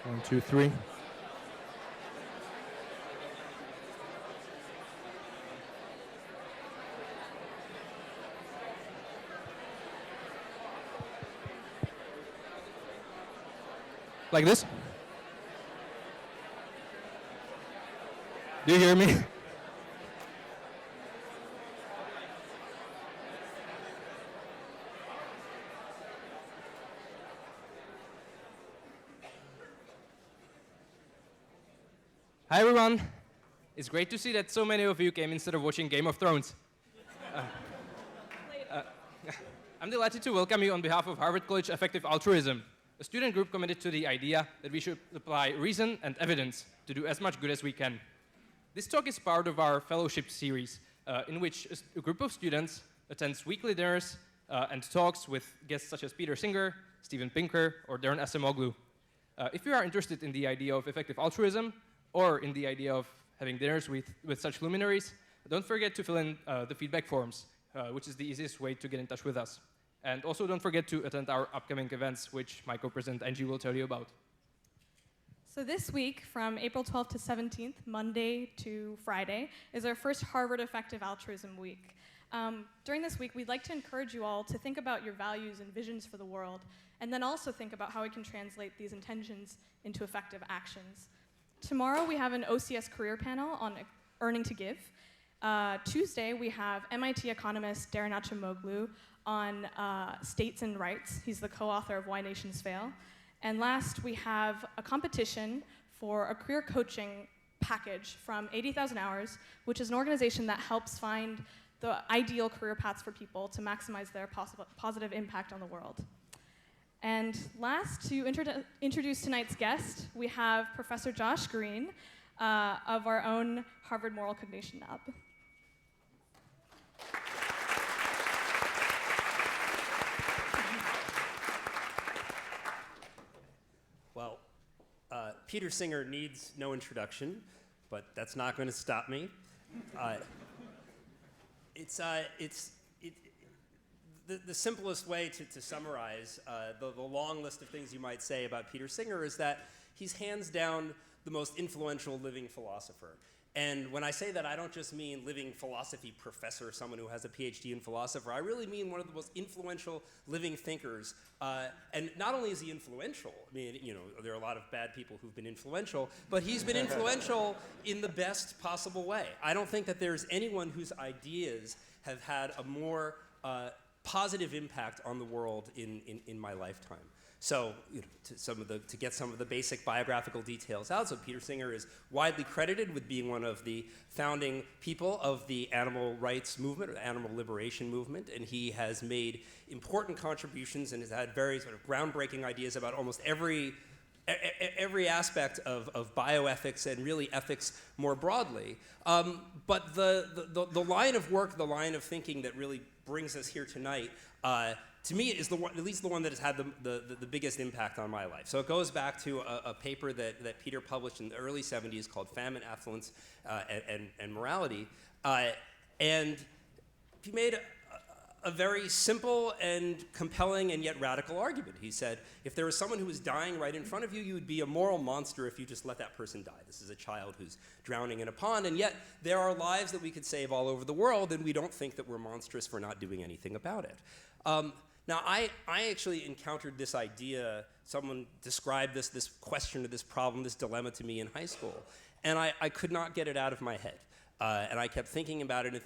One, two, three. Like this? Do you hear me? Hi everyone. It's great to see that so many of you came instead of watching Game of Thrones. I'm delighted to welcome you on behalf of Harvard College Effective Altruism, a student group committed to the idea that we should apply reason and evidence to do as much good as we can. This talk is part of our fellowship series, in which a group of students attends weekly dinners and talks with guests such as Peter Singer, Steven Pinker, or Darren Acemoglu. If you are interested in the idea of effective altruism, or in the idea of having dinners with such luminaries, don't forget to fill in the feedback forms, which is the easiest way to get in touch with us. And also don't forget to attend our upcoming events, which my co-president Angie will tell you about. So this week, from April 12th to 17th, Monday to Friday, is our first Harvard Effective Altruism Week. During this week, we'd like to encourage you all to think about your values and visions for the world, and then also think about how we can translate these intentions into effective actions. Tomorrow, we have an OCS career panel on earning to give. Tuesday, we have MIT economist Darren Acemoglu on states and rights. He's the co-author of Why Nations Fail. And last, we have a competition for a career coaching package from 80,000 Hours, which is an organization that helps find the ideal career paths for people to maximize their positive impact on the world. And last, to introduce tonight's guest, we have Professor Josh Green of our own Harvard Moral Cognition Lab. Well, Peter Singer needs no introduction, but that's not going to stop me. The simplest way to summarize the long list of things you might say about Peter Singer is that he's hands down the most influential living philosopher. And when I say that, I don't just mean living philosophy professor, someone who has a PhD in philosopher. I really mean one of the most influential living thinkers. And not only is he influential, I mean, you know, there are a lot of bad people who've been influential, but he's been influential in the best possible way. I don't think that there's anyone whose ideas have had a more positive impact on the world in my lifetime. So, you know, to get some of the basic biographical details out, so Peter Singer is widely credited with being one of the founding people of the animal rights movement, or the animal liberation movement, and he has made important contributions and has had very sort of groundbreaking ideas about almost every aspect of bioethics and really ethics more broadly. But the line of work, the line of thinking that really brings us here tonight, to me, is the one, at least the one that has had the biggest impact on my life. So it goes back to a paper that Peter published in the early 70s called Famine, Affluence, and Morality. And he made a very simple and compelling and yet radical argument. He said, if there was someone who was dying right in front of you, you would be a moral monster if you just let that person die. This is a child who's drowning in a pond, and yet there are lives that we could save all over the world, and we don't think that we're monstrous for not doing anything about it. Now, I actually encountered this idea, someone described this question or this problem, this dilemma to me in high school, and I could not get it out of my head. And I kept thinking about it, and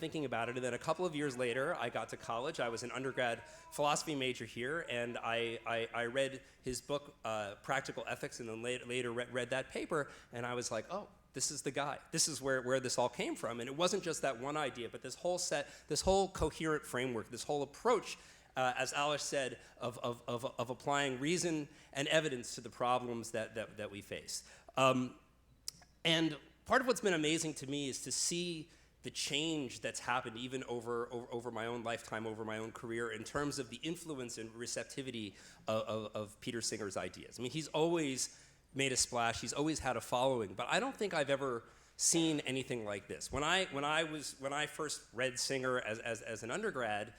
then a couple of years later, I got to college. I was an undergrad philosophy major here, and I read his book, Practical Ethics, and then later read that paper, and I was like, oh, this is the guy. This is where this all came from. And it wasn't just that one idea, but this whole coherent framework, this whole approach, as Alice said, of applying reason and evidence to the problems that we face. And part of what's been amazing to me is to see the change that's happened even over my own lifetime, over my own career, in terms of the influence and receptivity of Peter Singer's ideas. I mean, he's always made a splash, he's always had a following, but I don't think I've ever seen anything like this. When I first read Singer as an undergrad,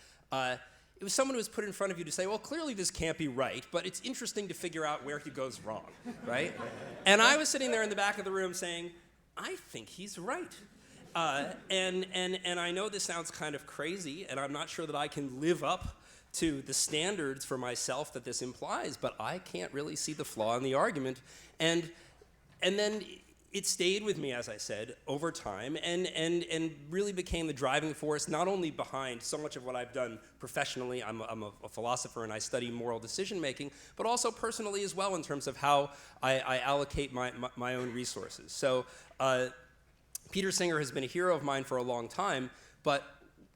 it was someone who was put in front of you to say, well, clearly this can't be right, but it's interesting to figure out where he goes wrong, right? And I was sitting there in the back of the room saying, I think he's right. And I know this sounds kind of crazy, and I'm not sure that I can live up to the standards for myself that this implies, but I can't really see the flaw in the argument. And then it stayed with me, as I said, over time, and really became the driving force, not only behind so much of what I've done professionally. I'm a philosopher and I study moral decision making, but also personally as well in terms of how I allocate my own resources. So Peter Singer has been a hero of mine for a long time, but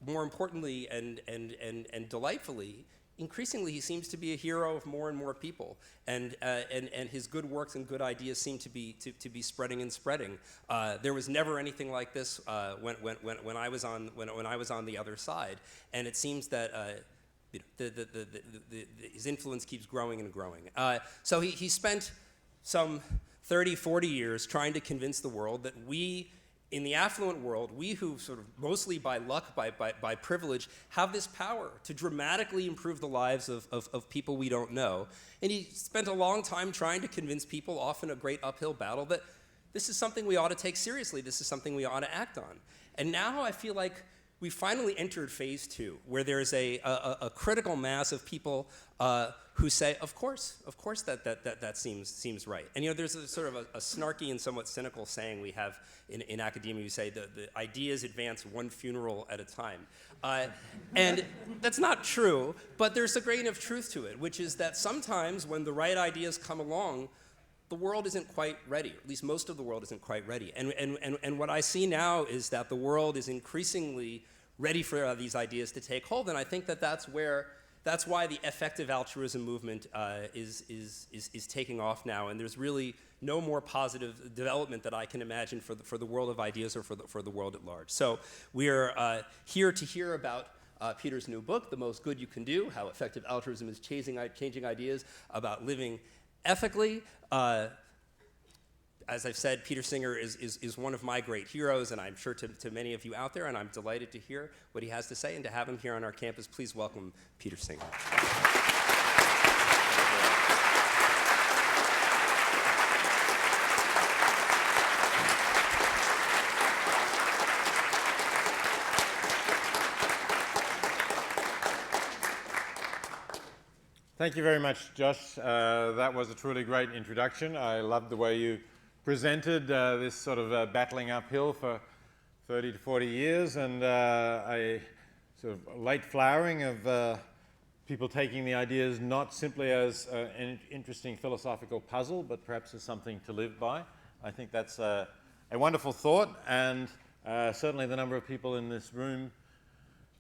more importantly and delightfully, increasingly he seems to be a hero of more and more people, and his good works and good ideas seem to be spreading and spreading. There was never anything like this when I was on the other side, and it seems that his influence keeps growing and growing. So he spent some 30, 40 years trying to convince the world that we, in the affluent world, we who sort of mostly by luck, by privilege, have this power to dramatically improve the lives of people we don't know. And he spent a long time trying to convince people, often a great uphill battle, that this is something we ought to take seriously, this is something we ought to act on. And now I feel like we finally entered phase 2, where there's a critical mass of people who say, of course that seems right. And there's a sort of a snarky and somewhat cynical saying we have in academia. We say the ideas advance one funeral at a time. And that's not true, but there's a grain of truth to it, which is that sometimes when the right ideas come along, the world isn't quite ready, or at least most of the world isn't quite ready. And what I see now is that the world is increasingly ready for these ideas to take hold, and I think that's why the effective altruism movement is taking off now, and there's really no more positive development that I can imagine for the world of ideas or for the world at large. So we're here to hear about Peter's new book, The Most Good You Can Do, How Effective Altruism is Changing Ideas About Living Ethically. As I've said, Peter Singer is one of my great heroes, and I'm sure to many of you out there, and I'm delighted to hear what he has to say and to have him here on our campus. Please welcome Peter Singer. Thank you very much, Josh. That was a truly great introduction. I loved the way you presented this sort of battling uphill for 30 to 40 years, and a sort of late flowering of people taking the ideas not simply as an interesting philosophical puzzle, but perhaps as something to live by. I think that's a wonderful thought, and certainly the number of people in this room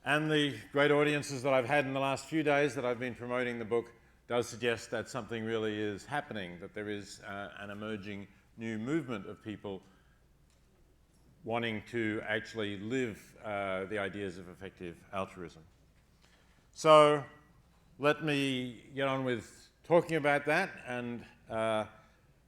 and the great audiences that I've had in the last few days that I've been promoting the book does suggest that something really is happening, that there is an emerging new movement of people wanting to actually live the ideas of effective altruism. So let me get on with talking about that, and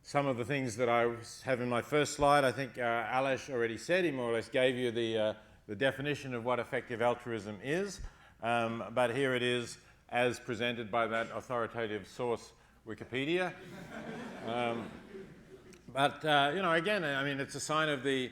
some of the things that I have in my first slide, I think Alesh already said. He more or less gave you the definition of what effective altruism is, but here it is as presented by that authoritative source, Wikipedia. Again, I mean, it's a sign of the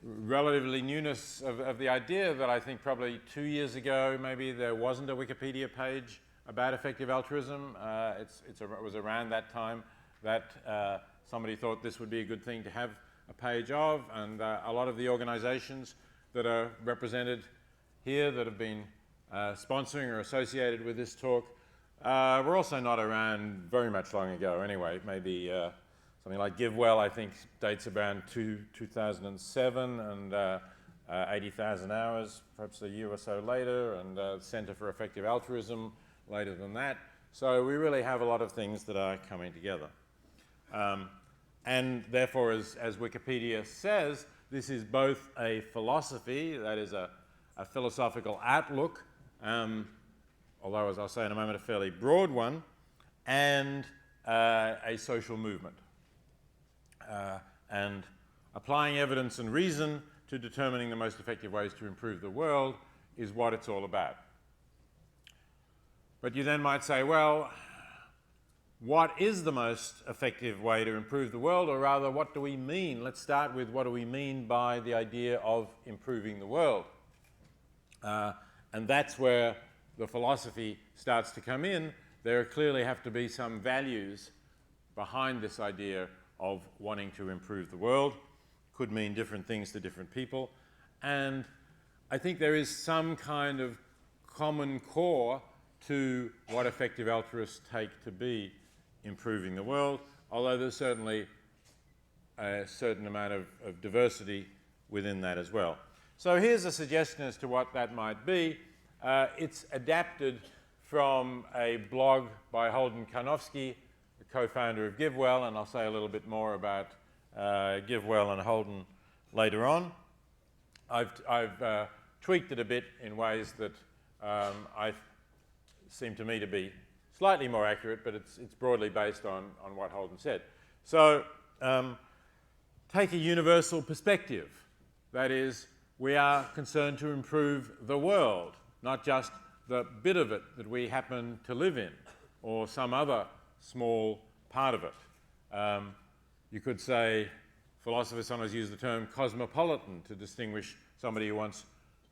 relatively newness of the idea that I think probably 2 years ago, maybe there wasn't a Wikipedia page about effective altruism. It was around that time that somebody thought this would be a good thing to have a page of, and a lot of the organizations that are represented here that have been sponsoring or associated with this talk were also not around very much long ago anyway. Maybe something like GiveWell, I think, dates around 2007, and 80,000 Hours, perhaps a year or so later, and Center for Effective Altruism later than that. So we really have a lot of things that are coming together. And therefore, as Wikipedia says, this is both a philosophy, that is a philosophical outlook, although, as I'll say in a moment, a fairly broad one, and a social movement. And applying evidence and reason to determining the most effective ways to improve the world is what it's all about. But you then might say, well, what is the most effective way to improve the world, or rather, what do we mean? Let's start with what do we mean by the idea of improving the world? And that's where the philosophy starts to come in. There clearly have to be some values behind this idea of wanting to improve the world. Could mean different things to different people. And I think there is some kind of common core to what effective altruists take to be improving the world, although there's certainly a certain amount of diversity within that as well. So here's a suggestion as to what that might be. It's adapted from a blog by Holden Karnofsky, the co-founder of GiveWell, and I'll say a little bit more about GiveWell and Holden later on. I've tweaked it a bit in ways that seem to me to be slightly more accurate, but it's broadly based on what Holden said. So take a universal perspective. That is, we are concerned to improve the world, not just the bit of it that we happen to live in, or some other small part of it. You could say, philosophers sometimes use the term cosmopolitan to distinguish somebody who wants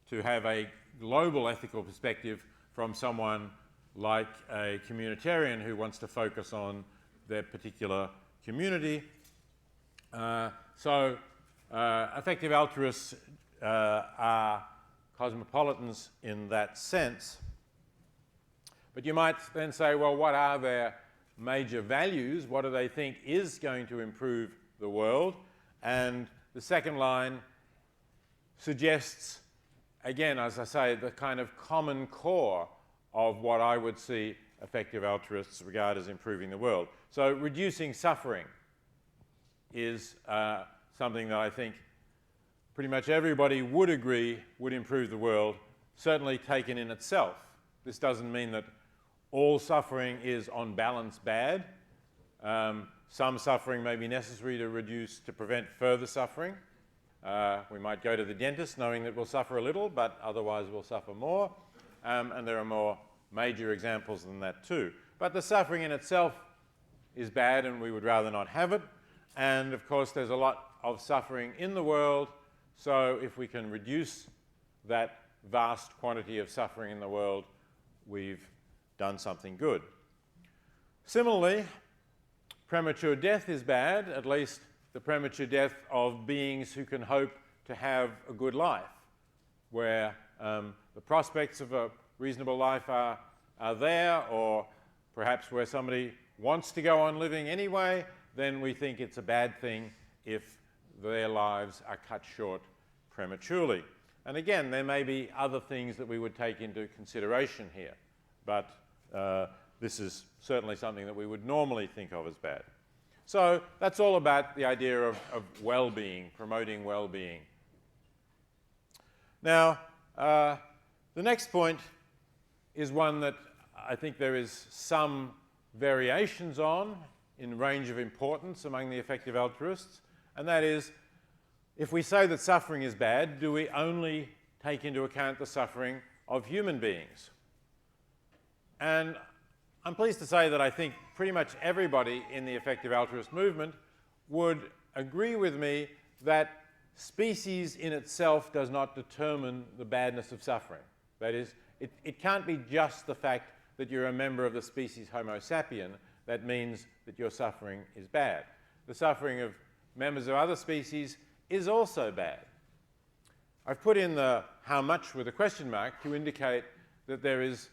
to have a global ethical perspective from someone like a communitarian who wants to focus on their particular community. Effective altruists are cosmopolitans in that sense. But you might then say, well, what are their major values? What do they think is going to improve the world? And the second line suggests, again, as I say, the kind of common core of what I would see effective altruists regard as improving the world. So reducing suffering is something that I think pretty much everybody would agree would improve the world, certainly taken in itself. This doesn't mean that all suffering is on balance bad. Some suffering may be necessary to prevent further suffering. We might go to the dentist knowing that we'll suffer a little, but otherwise we'll suffer more. And there are more major examples than that too. But the suffering in itself is bad, and we would rather not have it. And of course, there's a lot of suffering in the world. So if we can reduce that vast quantity of suffering in the world, we've done something good. Similarly, premature death is bad, at least the premature death of beings who can hope to have a good life, where the prospects of a reasonable life are there, or perhaps where somebody wants to go on living anyway, then we think it's a bad thing if their lives are cut short prematurely. And again, there may be other things that we would take into consideration here, but this is certainly something that we would normally think of as bad. So that's all about the idea of well-being, promoting well-being. Now, the next point is one that I think there is some variations on in range of importance among the effective altruists, and that is, if we say that suffering is bad, do we only take into account the suffering of human beings? And I'm pleased to say that I think pretty much everybody in the effective altruist movement would agree with me that species in itself does not determine the badness of suffering. That is, it can't be just the fact that you're a member of the species Homo sapien that means that your suffering is bad. The suffering of members of other species is also bad. I've put in the how much with a question mark to indicate that there is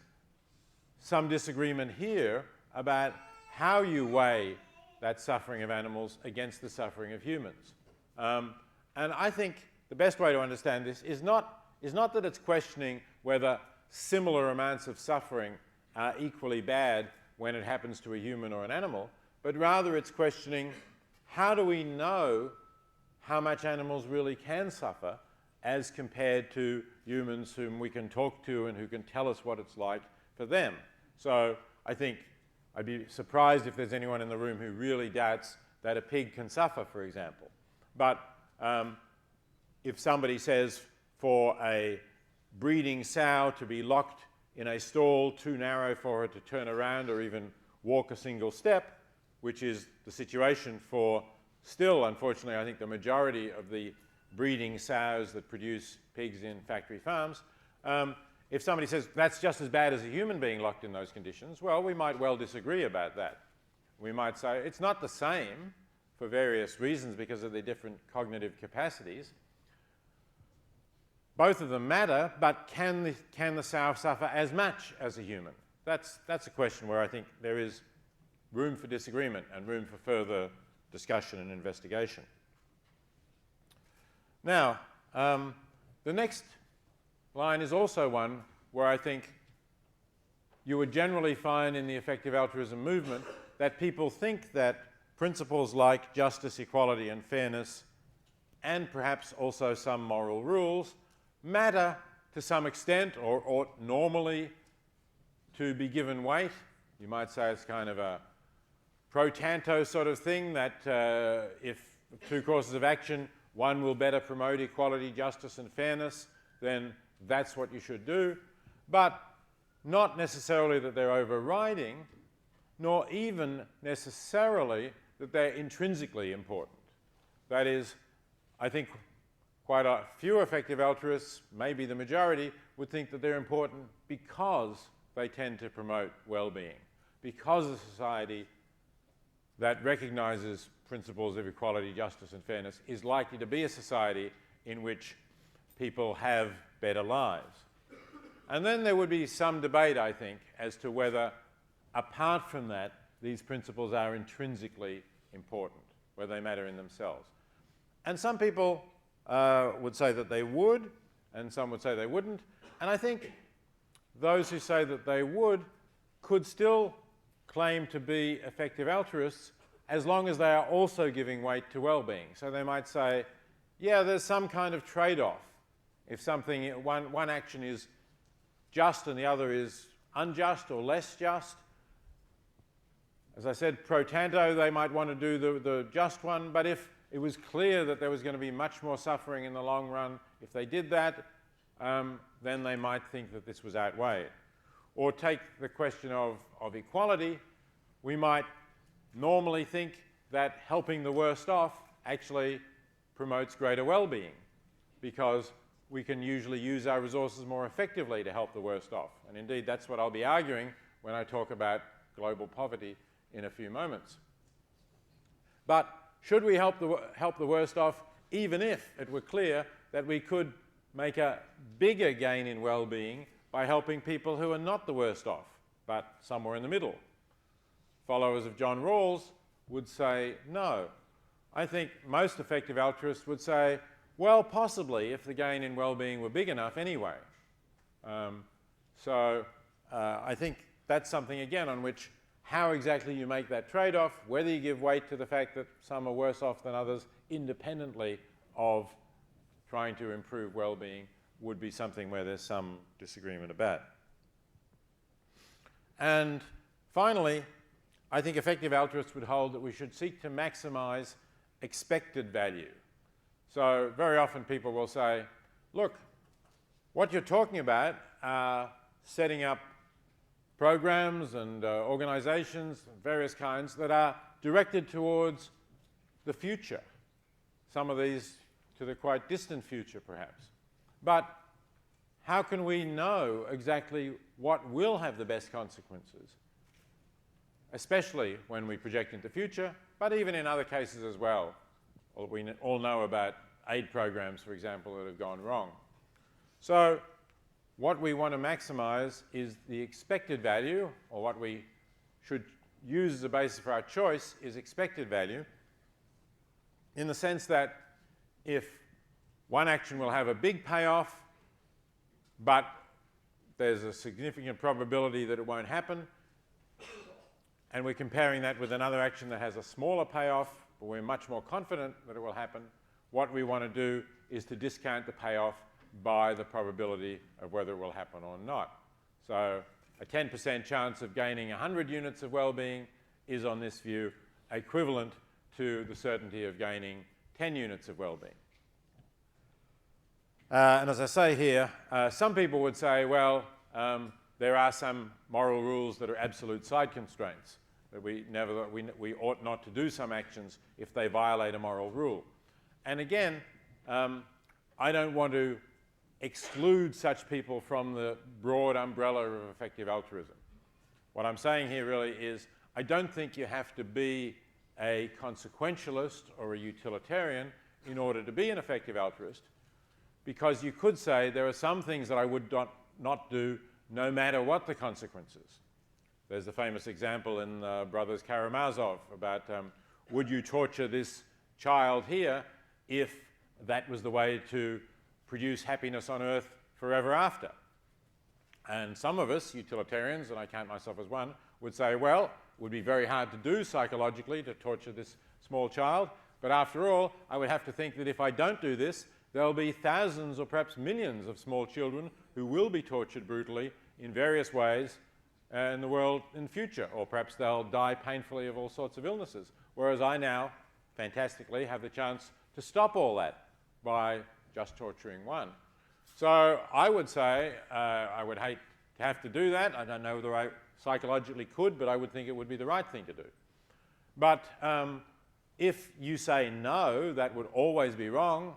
some disagreement here about how you weigh that suffering of animals against the suffering of humans. And I think the best way to understand this is not that it's questioning whether similar amounts of suffering are equally bad when it happens to a human or an animal, but rather it's questioning how do we know how much animals really can suffer as compared to humans whom we can talk to and who can tell us what it's like for them. So I think I'd be surprised if there's anyone in the room who really doubts that a pig can suffer, for example. But if somebody says for a breeding sow to be locked in a stall too narrow for her to turn around or even walk a single step, which is the situation for still, unfortunately, I think the majority of the breeding sows that produce pigs in factory farms. If somebody says that's just as bad as a human being locked in those conditions, well, we might well disagree about that. We might say it's not the same for various reasons because of their different cognitive capacities. Both of them matter, but can the sow suffer as much as a human? That's a question where I think there is room for disagreement and room for further discussion and investigation. Now, the next line is also one where I think you would generally find in the effective altruism movement that people think that principles like justice, equality, and fairness, and perhaps also some moral rules, matter to some extent or ought normally to be given weight. You might say it's kind of a pro tanto sort of thing, that if two courses of action, one will better promote equality, justice, and fairness, then that's what you should do. But not necessarily that they're overriding, nor even necessarily that they're intrinsically important. That is, I think quite a few effective altruists, maybe the majority, would think that they're important because they tend to promote well-being, because a society that recognizes principles of equality, justice, and fairness is likely to be a society in which people have better lives. And then there would be some debate, I think, as to whether, apart from that, these principles are intrinsically important, whether they matter in themselves. And some people would say that they would, and some would say they wouldn't. And I think those who say that they would could still claim to be effective altruists as long as they are also giving weight to well-being. So they might say, yeah, there's some kind of trade-off. If something, one action is just and the other is unjust or less just. As I said, pro tanto, they might want to do the just one, but if it was clear that there was going to be much more suffering in the long run, if they did that, then they might think that this was outweighed. Or take the question of equality. We might normally think that helping the worst off actually promotes greater well-being, because we can usually use our resources more effectively to help the worst off. And indeed, that's what I'll be arguing when I talk about global poverty in a few moments. But should we help the worst off, even if it were clear that we could make a bigger gain in well-being by helping people who are not the worst off, but somewhere in the middle? Followers of John Rawls would say no. I think most effective altruists would say, well, possibly, if the gain in well-being were big enough anyway. I think that's something, again, on which how exactly you make that trade-off, whether you give weight to the fact that some are worse off than others, independently of trying to improve well-being, would be something where there's some disagreement about. And finally, I think effective altruists would hold that we should seek to maximize expected value. So very often people will say, look, what you're talking about are setting up programs and organizations of various kinds that are directed towards the future. Some of these to the quite distant future, perhaps. But how can we know exactly what will have the best consequences, especially when we project into the future, but even in other cases as well? Well, we all know about aid programs, for example, that have gone wrong. So what we want to maximize is the expected value, or what we should use as a basis for our choice is expected value, in the sense that if one action will have a big payoff, but there's a significant probability that it won't happen, and we're comparing that with another action that has a smaller payoff, but we're much more confident that it will happen, what we want to do is to discount the payoff by the probability of whether it will happen or not. So a 10% chance of gaining 100 units of well-being is, on this view, equivalent to the certainty of gaining 10 units of well-being. And as I say here, some people would say, well, there there are some moral rules that are absolute side constraints, that we ought not to do some actions if they violate a moral rule. And again, I don't want to exclude such people from the broad umbrella of effective altruism. What I'm saying here really is I don't think you have to be a consequentialist or a utilitarian in order to be an effective altruist, because you could say there are some things that I would not do no matter what the consequences. There's the famous example in Brothers Karamazov about would you torture this child here if that was the way to produce happiness on earth forever after? And some of us, utilitarians, and I count myself as one, would say, well, it would be very hard to do psychologically to torture this small child, but after all, I would have to think that if I don't do this, there'll be thousands or perhaps millions of small children who will be tortured brutally in various ways in the world in future, or perhaps they'll die painfully of all sorts of illnesses, whereas I now, fantastically, have the chance to stop all that by just torturing one. So I would say I would hate to have to do that. I don't know whether I psychologically could, but I would think it would be the right thing to do. But if you say no, that would always be wrong,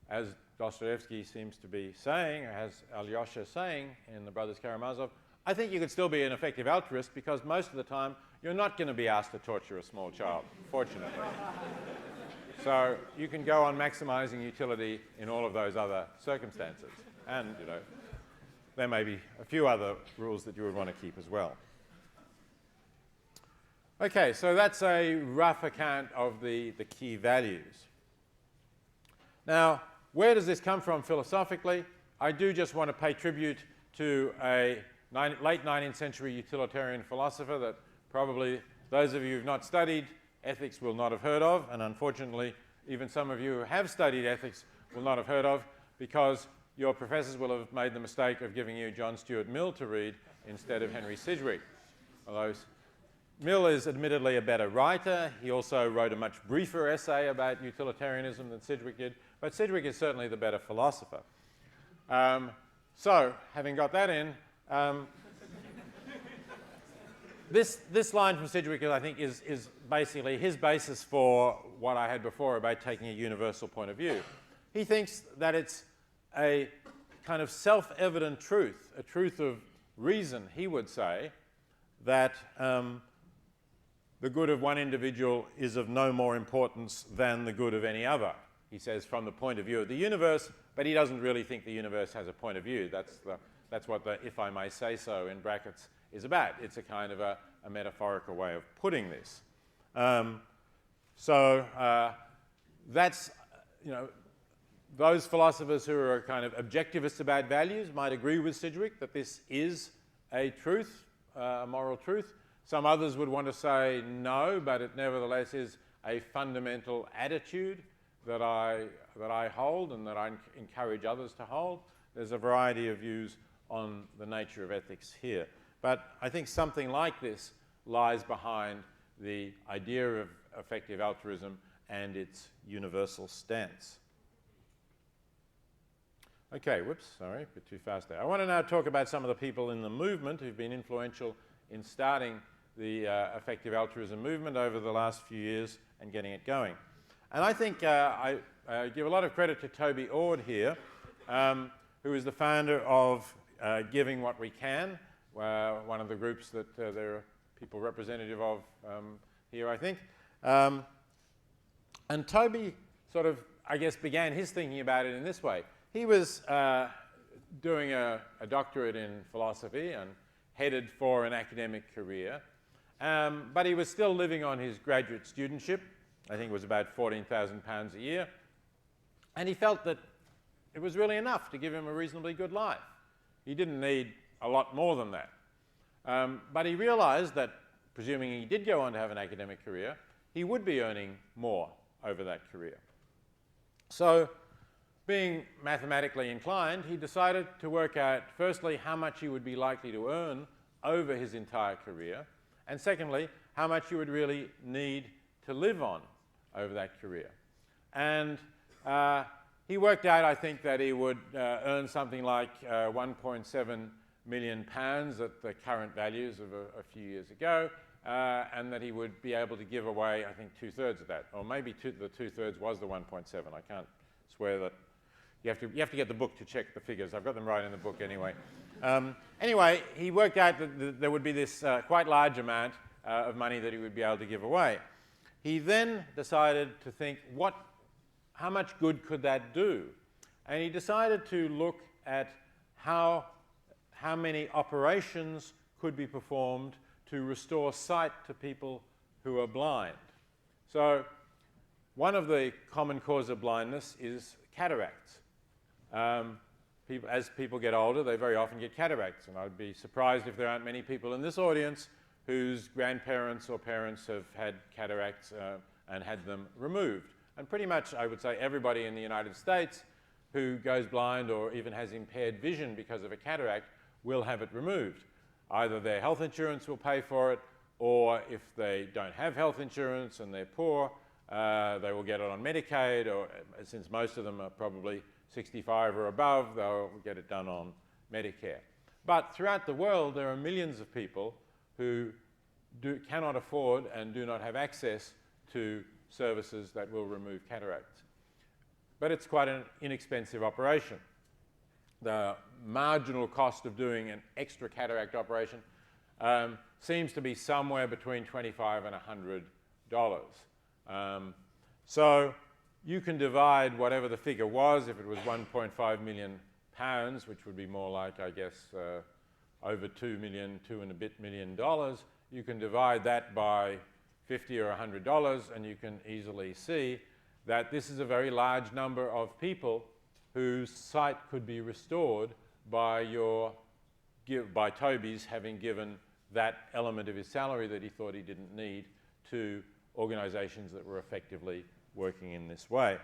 as Dostoevsky seems to be saying, or as Alyosha saying in the Brothers Karamazov, I think you could still be an effective altruist because most of the time you're not going to be asked to torture a small child, fortunately. So you can go on maximizing utility in all of those other circumstances. And, you know, there may be a few other rules that you would want to keep as well. Okay, so that's a rough account of the key values. Now, where does this come from philosophically? I do just want to pay tribute to a late 19th century utilitarian philosopher that probably those of you who've not studied ethics will not have heard of, and unfortunately even some of you who have studied ethics will not have heard of, because your professors will have made the mistake of giving you John Stuart Mill to read instead of Henry Sidgwick. Although Mill is admittedly a better writer, he also wrote a much briefer essay about utilitarianism than Sidgwick did, but Sidgwick is certainly the better philosopher. So, having got that in, this line from Sidgwick, I think, is basically his basis for what I had before about taking a universal point of view. He thinks that it's a kind of self-evident truth, a truth of reason, he would say, that the good of one individual is of no more importance than the good of any other. He says from the point of view of the universe, but he doesn't really think the universe has a point of view. That's what the "if I may say so" in brackets is about. It's a kind of a metaphorical way of putting this. That's, you know, those philosophers who are kind of objectivists about values might agree with Sidgwick that this is a truth, a moral truth. Some others would want to say no, but it nevertheless is a fundamental attitude that I hold and that I encourage others to hold. There's a variety of views on the nature of ethics here. But I think something like this lies behind the idea of effective altruism and its universal stance. Okay, whoops, sorry, a bit too fast there. I want to now talk about some of the people in the movement who've been influential in starting the effective altruism movement over the last few years and getting it going. And I think I give a lot of credit to Toby Ord here, who is the founder of Giving What We Can, one of the groups that there are people representative of here, I think. And Toby sort of, I guess, began his thinking about it in this way. He was doing a doctorate in philosophy and headed for an academic career, but he was still living on his graduate studentship. I think it was about £14,000 a year. And he felt that it was really enough to give him a reasonably good life. He didn't need a lot more than that. But he realized that, presuming he did go on to have an academic career, he would be earning more over that career. So, being mathematically inclined, he decided to work out, firstly, how much he would be likely to earn over his entire career, and secondly, how much he would really need to live on over that career. And he worked out, I think, that he would earn something like $1.7 million pounds at the current values of a few years ago, and that he would be able to give away, I think, 2/3 of that, or maybe the 2/3 was the 1.7. I can't swear that. You have to get the book to check the figures. I've got them right in the book anyway. Anyway, he worked out that there would be this quite large amount of money that he would be able to give away. He then decided to think, how much good could that do? And he decided to look at how many operations could be performed to restore sight to people who are blind. So one of the common causes of blindness is cataracts. As people get older, they very often get cataracts, and I'd be surprised if there aren't many people in this audience whose grandparents or parents have had cataracts and had them removed. And pretty much, I would say, everybody in the United States who goes blind or even has impaired vision because of a cataract will have it removed. Either their health insurance will pay for it, or if they don't have health insurance and they're poor, they will get it on Medicaid, or since most of them are probably 65 or above, they'll get it done on Medicare. But throughout the world, there are millions of people who cannot afford and do not have access to services that will remove cataracts. But it's quite an inexpensive operation. The marginal cost of doing an extra cataract operation seems to be somewhere between $25 and $100. So you can divide whatever the figure was. If it was 1.5 million pounds, which would be more like, I guess, over $2 and a bit million, you can divide that by $50 or $100, and you can easily see that this is a very large number of people whose sight could be restored by Toby's having given that element of his salary that he thought he didn't need to organizations that were effectively working in this way.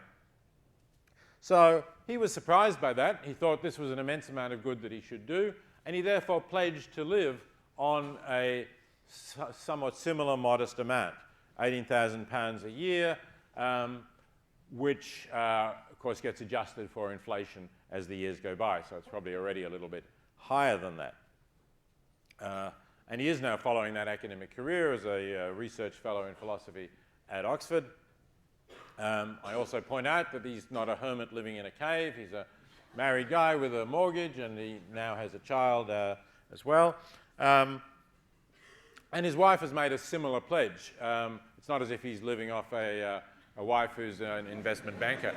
So he was surprised by that. He thought this was an immense amount of good that he should do, and he therefore pledged to live on a somewhat similar modest amount, £18,000 a year, which of course gets adjusted for inflation as the years go by, so it's probably already a little bit higher than that. And he is now following that academic career as a research fellow in philosophy at Oxford. I also point out that he's not a hermit living in a cave. He's a married guy with a mortgage, and he now has a child as well. And his wife has made a similar pledge. It's not as if he's living off a wife who's an investment banker.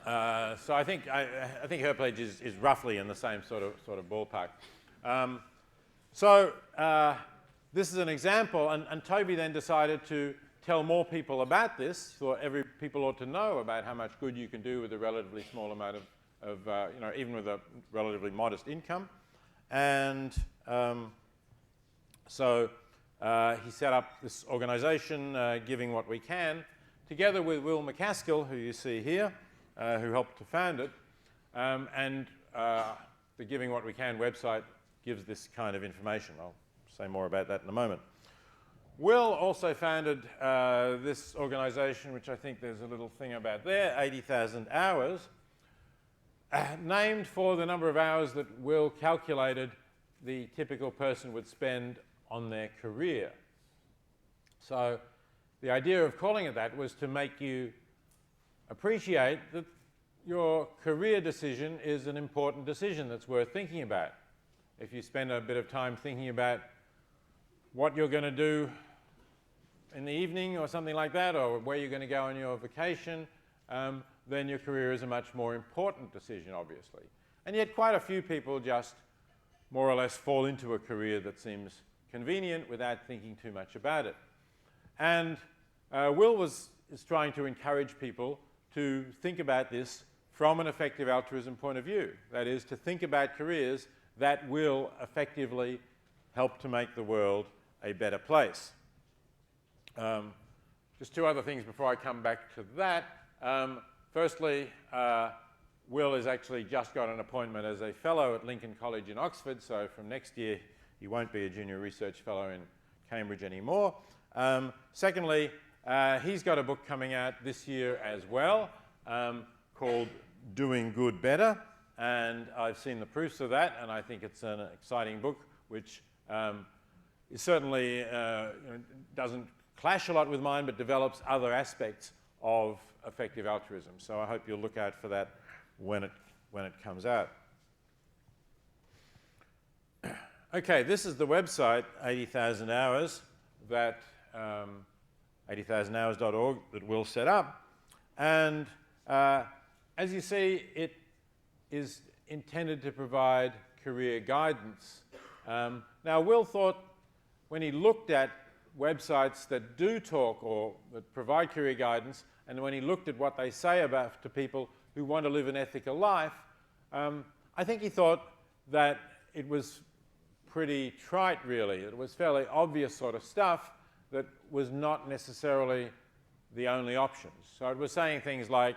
So I think her pledge is roughly in the same sort of ballpark. This is an example, and Toby then decided to tell more people about this. Thought people ought to know about how much good you can do with a relatively small amount of even with a relatively modest income. And so he set up this organization, Giving What We Can, together with Will MacAskill, who you see here, who helped to found it. And the Giving What We Can website gives this kind of information. I'll say more about that in a moment. Will also founded this organization, which I think there's a little thing about there, 80,000 hours, named for the number of hours that Will calculated the typical person would spend on their career. So the idea of calling it that was to make you appreciate that your career decision is an important decision that's worth thinking about. If you spend a bit of time thinking about what you're going to do in the evening or something like that, or where you're going to go on your vacation, then your career is a much more important decision, obviously. And yet quite a few people just more or less fall into a career that seems convenient without thinking too much about it. And Will is trying to encourage people to think about this from an effective altruism point of view. That is, to think about careers that will effectively help to make the world a better place. Just two other things before I come back to that. Firstly, Will has actually just got an appointment as a fellow at Lincoln College in Oxford, so from next year he won't be a junior research fellow in Cambridge anymore. Secondly, he's got a book coming out this year as well called Doing Good Better, and and I've seen the proofs of that, and I think it's an exciting book, which is certainly doesn't clash a lot with mine, but develops other aspects of effective altruism. So I hope you'll look out for that when it comes out. Okay, this is the website, 80,000 Hours, that 80,000hours.org, that Will set up. And as you see, it is intended to provide career guidance. Now, Will thought, when he looked at websites that do talk or that provide career guidance, and when he looked at what they say about to people who want to live an ethical life, I think he thought that it was pretty trite, really. It was fairly obvious sort of stuff that was not necessarily the only options. So it was saying things like,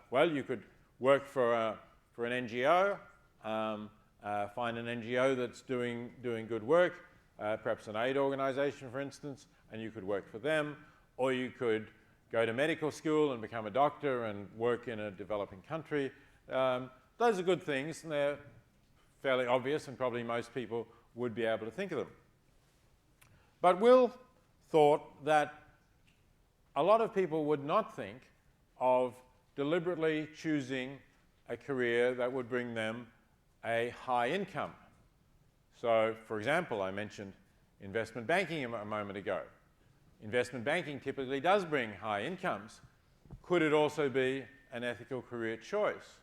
well, you could work for an NGO, find an NGO that's doing good work, perhaps an aid organization, for instance, and you could work for them, or you could go to medical school and become a doctor and work in a developing country. Those are good things, and they're fairly obvious, and probably most people would be able to think of them. But Will thought that a lot of people would not think of deliberately choosing a career that would bring them a high income. So, for example, I mentioned investment banking a moment ago. Investment banking typically does bring high incomes. Could it also be an ethical career choice?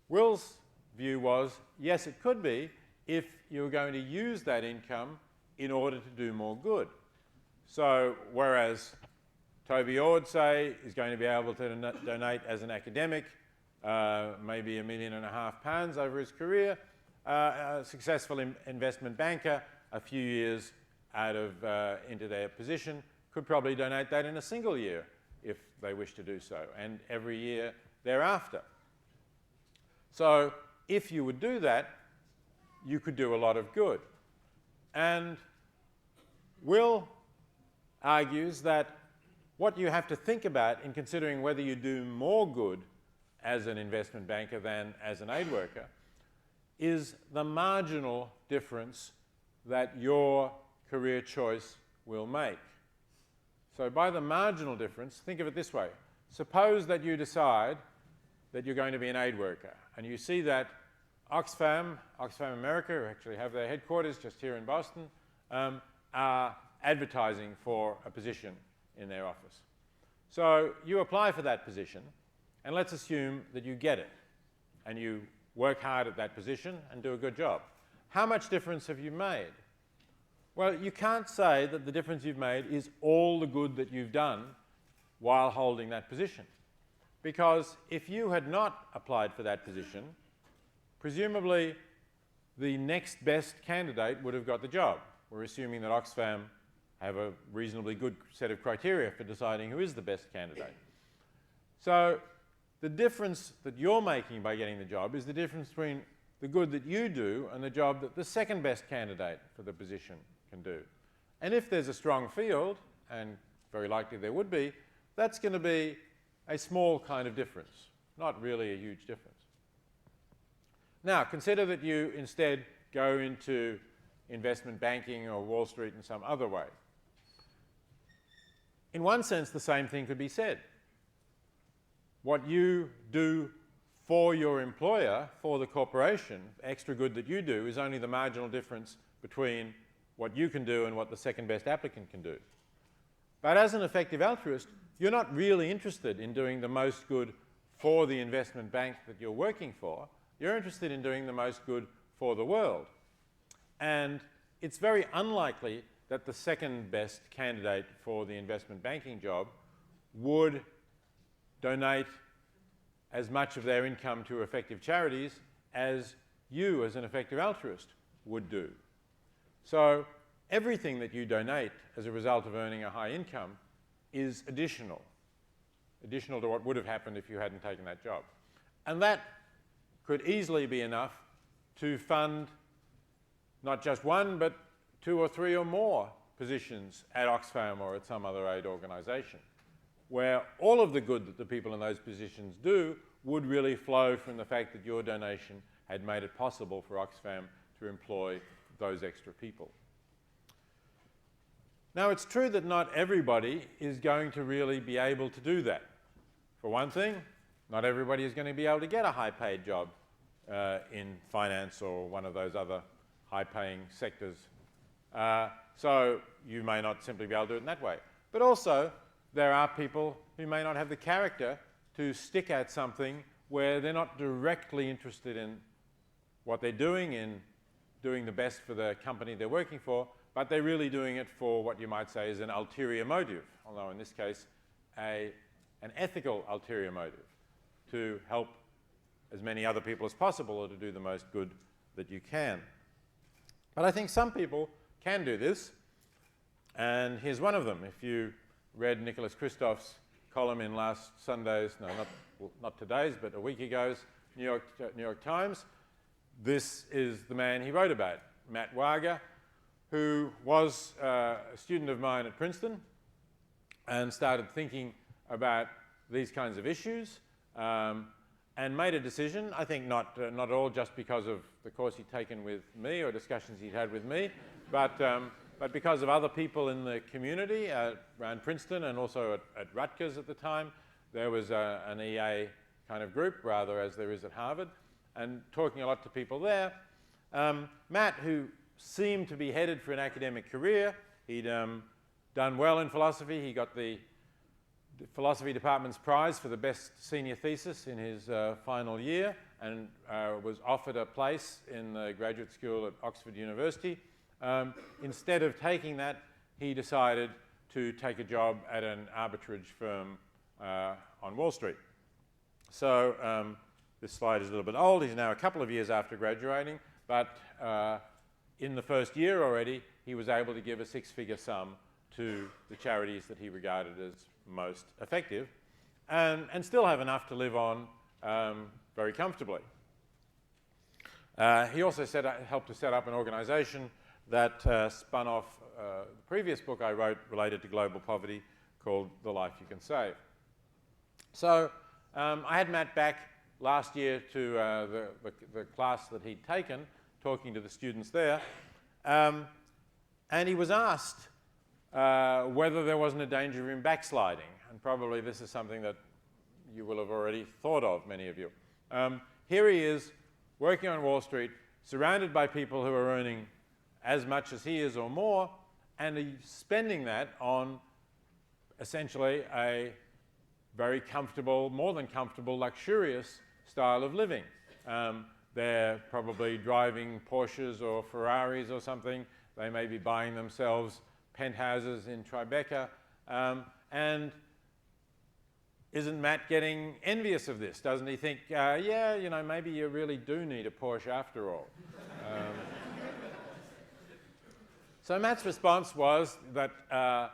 Will's view was, yes, it could be, if you were going to use that income in order to do more good. So, whereas Toby Ord, say, is going to be able to donate as an academic maybe £1.5 million over his career, a successful investment banker, a few years out of into their position, could probably donate that in a single year if they wish to do so, and every year thereafter. So if you would do that, you could do a lot of good. And Will argues that what you have to think about in considering whether you do more good as an investment banker than as an aid worker is the marginal difference that your career choice will make. So by the marginal difference, think of it this way. Suppose that you decide that you're going to be an aid worker, and you see that Oxfam America, who actually have their headquarters just here in Boston, are advertising for a position in their office. So you apply for that position, and let's assume that you get it, and you work hard at that position and do a good job. How much difference have you made? Well, you can't say that the difference you've made is all the good that you've done while holding that position. Because if you had not applied for that position, presumably the next best candidate would have got the job. We're assuming that Oxfam have a reasonably good set of criteria for deciding who is the best candidate. So the difference that you're making by getting the job is the difference between the good that you do and the job that the second best candidate for the position can do. And if there's a strong field, and very likely there would be, that's going to be a small kind of difference, not really a huge difference. Now, consider that you instead go into investment banking or Wall Street in some other way. In one sense, the same thing could be said. What you do for your employer, for the corporation, extra good that you do, is only the marginal difference between what you can do and what the second best applicant can do. But as an effective altruist, you're not really interested in doing the most good for the investment bank that you're working for. You're interested in doing the most good for the world. And it's very unlikely that the second best candidate for the investment banking job would donate as much of their income to effective charities as you, as an effective altruist, would do. So everything that you donate as a result of earning a high income is additional to what would have happened if you hadn't taken that job. And that could easily be enough to fund not just one, but 2 or 3 or more positions at Oxfam or at some other aid organization, where all of the good that the people in those positions do would really flow from the fact that your donation had made it possible for Oxfam to employ those extra people. Now, it's true that not everybody is going to really be able to do that. For one thing, not everybody is going to be able to get a high-paid job in finance or one of those other high-paying sectors. So you may not simply be able to do it in that way. But also, there are people who may not have the character to stick at something where they're not directly interested in what they're doing, in doing the best for the company they're working for, but they're really doing it for what you might say is an ulterior motive, although in this case, an ethical ulterior motive, to help as many other people as possible or to do the most good that you can. But I think some people can do this, and here's one of them. If you read Nicholas Kristof's column in last Sunday's, no, not today's, but a week ago's New York Times, this is the man he wrote about, Matt Wager, who was a student of mine at Princeton and started thinking about these kinds of issues and made a decision, I think not at all just because of the course he'd taken with me or discussions he'd had with me, but because of other people in the community around Princeton and also at Rutgers at the time. There was an EA kind of group, rather, as there is at Harvard, and talking a lot to people there. Matt, who seemed to be headed for an academic career, he'd done well in philosophy. He got the philosophy department's prize for the best senior thesis in his final year and was offered a place in the graduate school at Oxford University. Instead of taking that, he decided to take a job at an arbitrage firm on Wall Street. So this slide is a little bit old. He's now a couple of years after graduating, but in the first year already, he was able to give a six-figure sum to the charities that he regarded as most effective, and still have enough to live on very comfortably. He also helped to set up an organization that spun off the previous book I wrote related to global poverty called The Life You Can Save. So I had Matt back last year to the class that he'd taken, talking to the students there, and he was asked whether there wasn't a danger of him backsliding, and probably this is something that you will have already thought of, many of you. Here he is, working on Wall Street, surrounded by people who are earning as much as he is or more, and he's spending that on essentially a very comfortable, more than comfortable, luxurious style of living. They're probably driving Porsches or Ferraris or something. They may be buying themselves penthouses in Tribeca. And isn't Matt getting envious of this? Doesn't he think, yeah, you know, maybe you really do need a Porsche after all? So Matt's response was that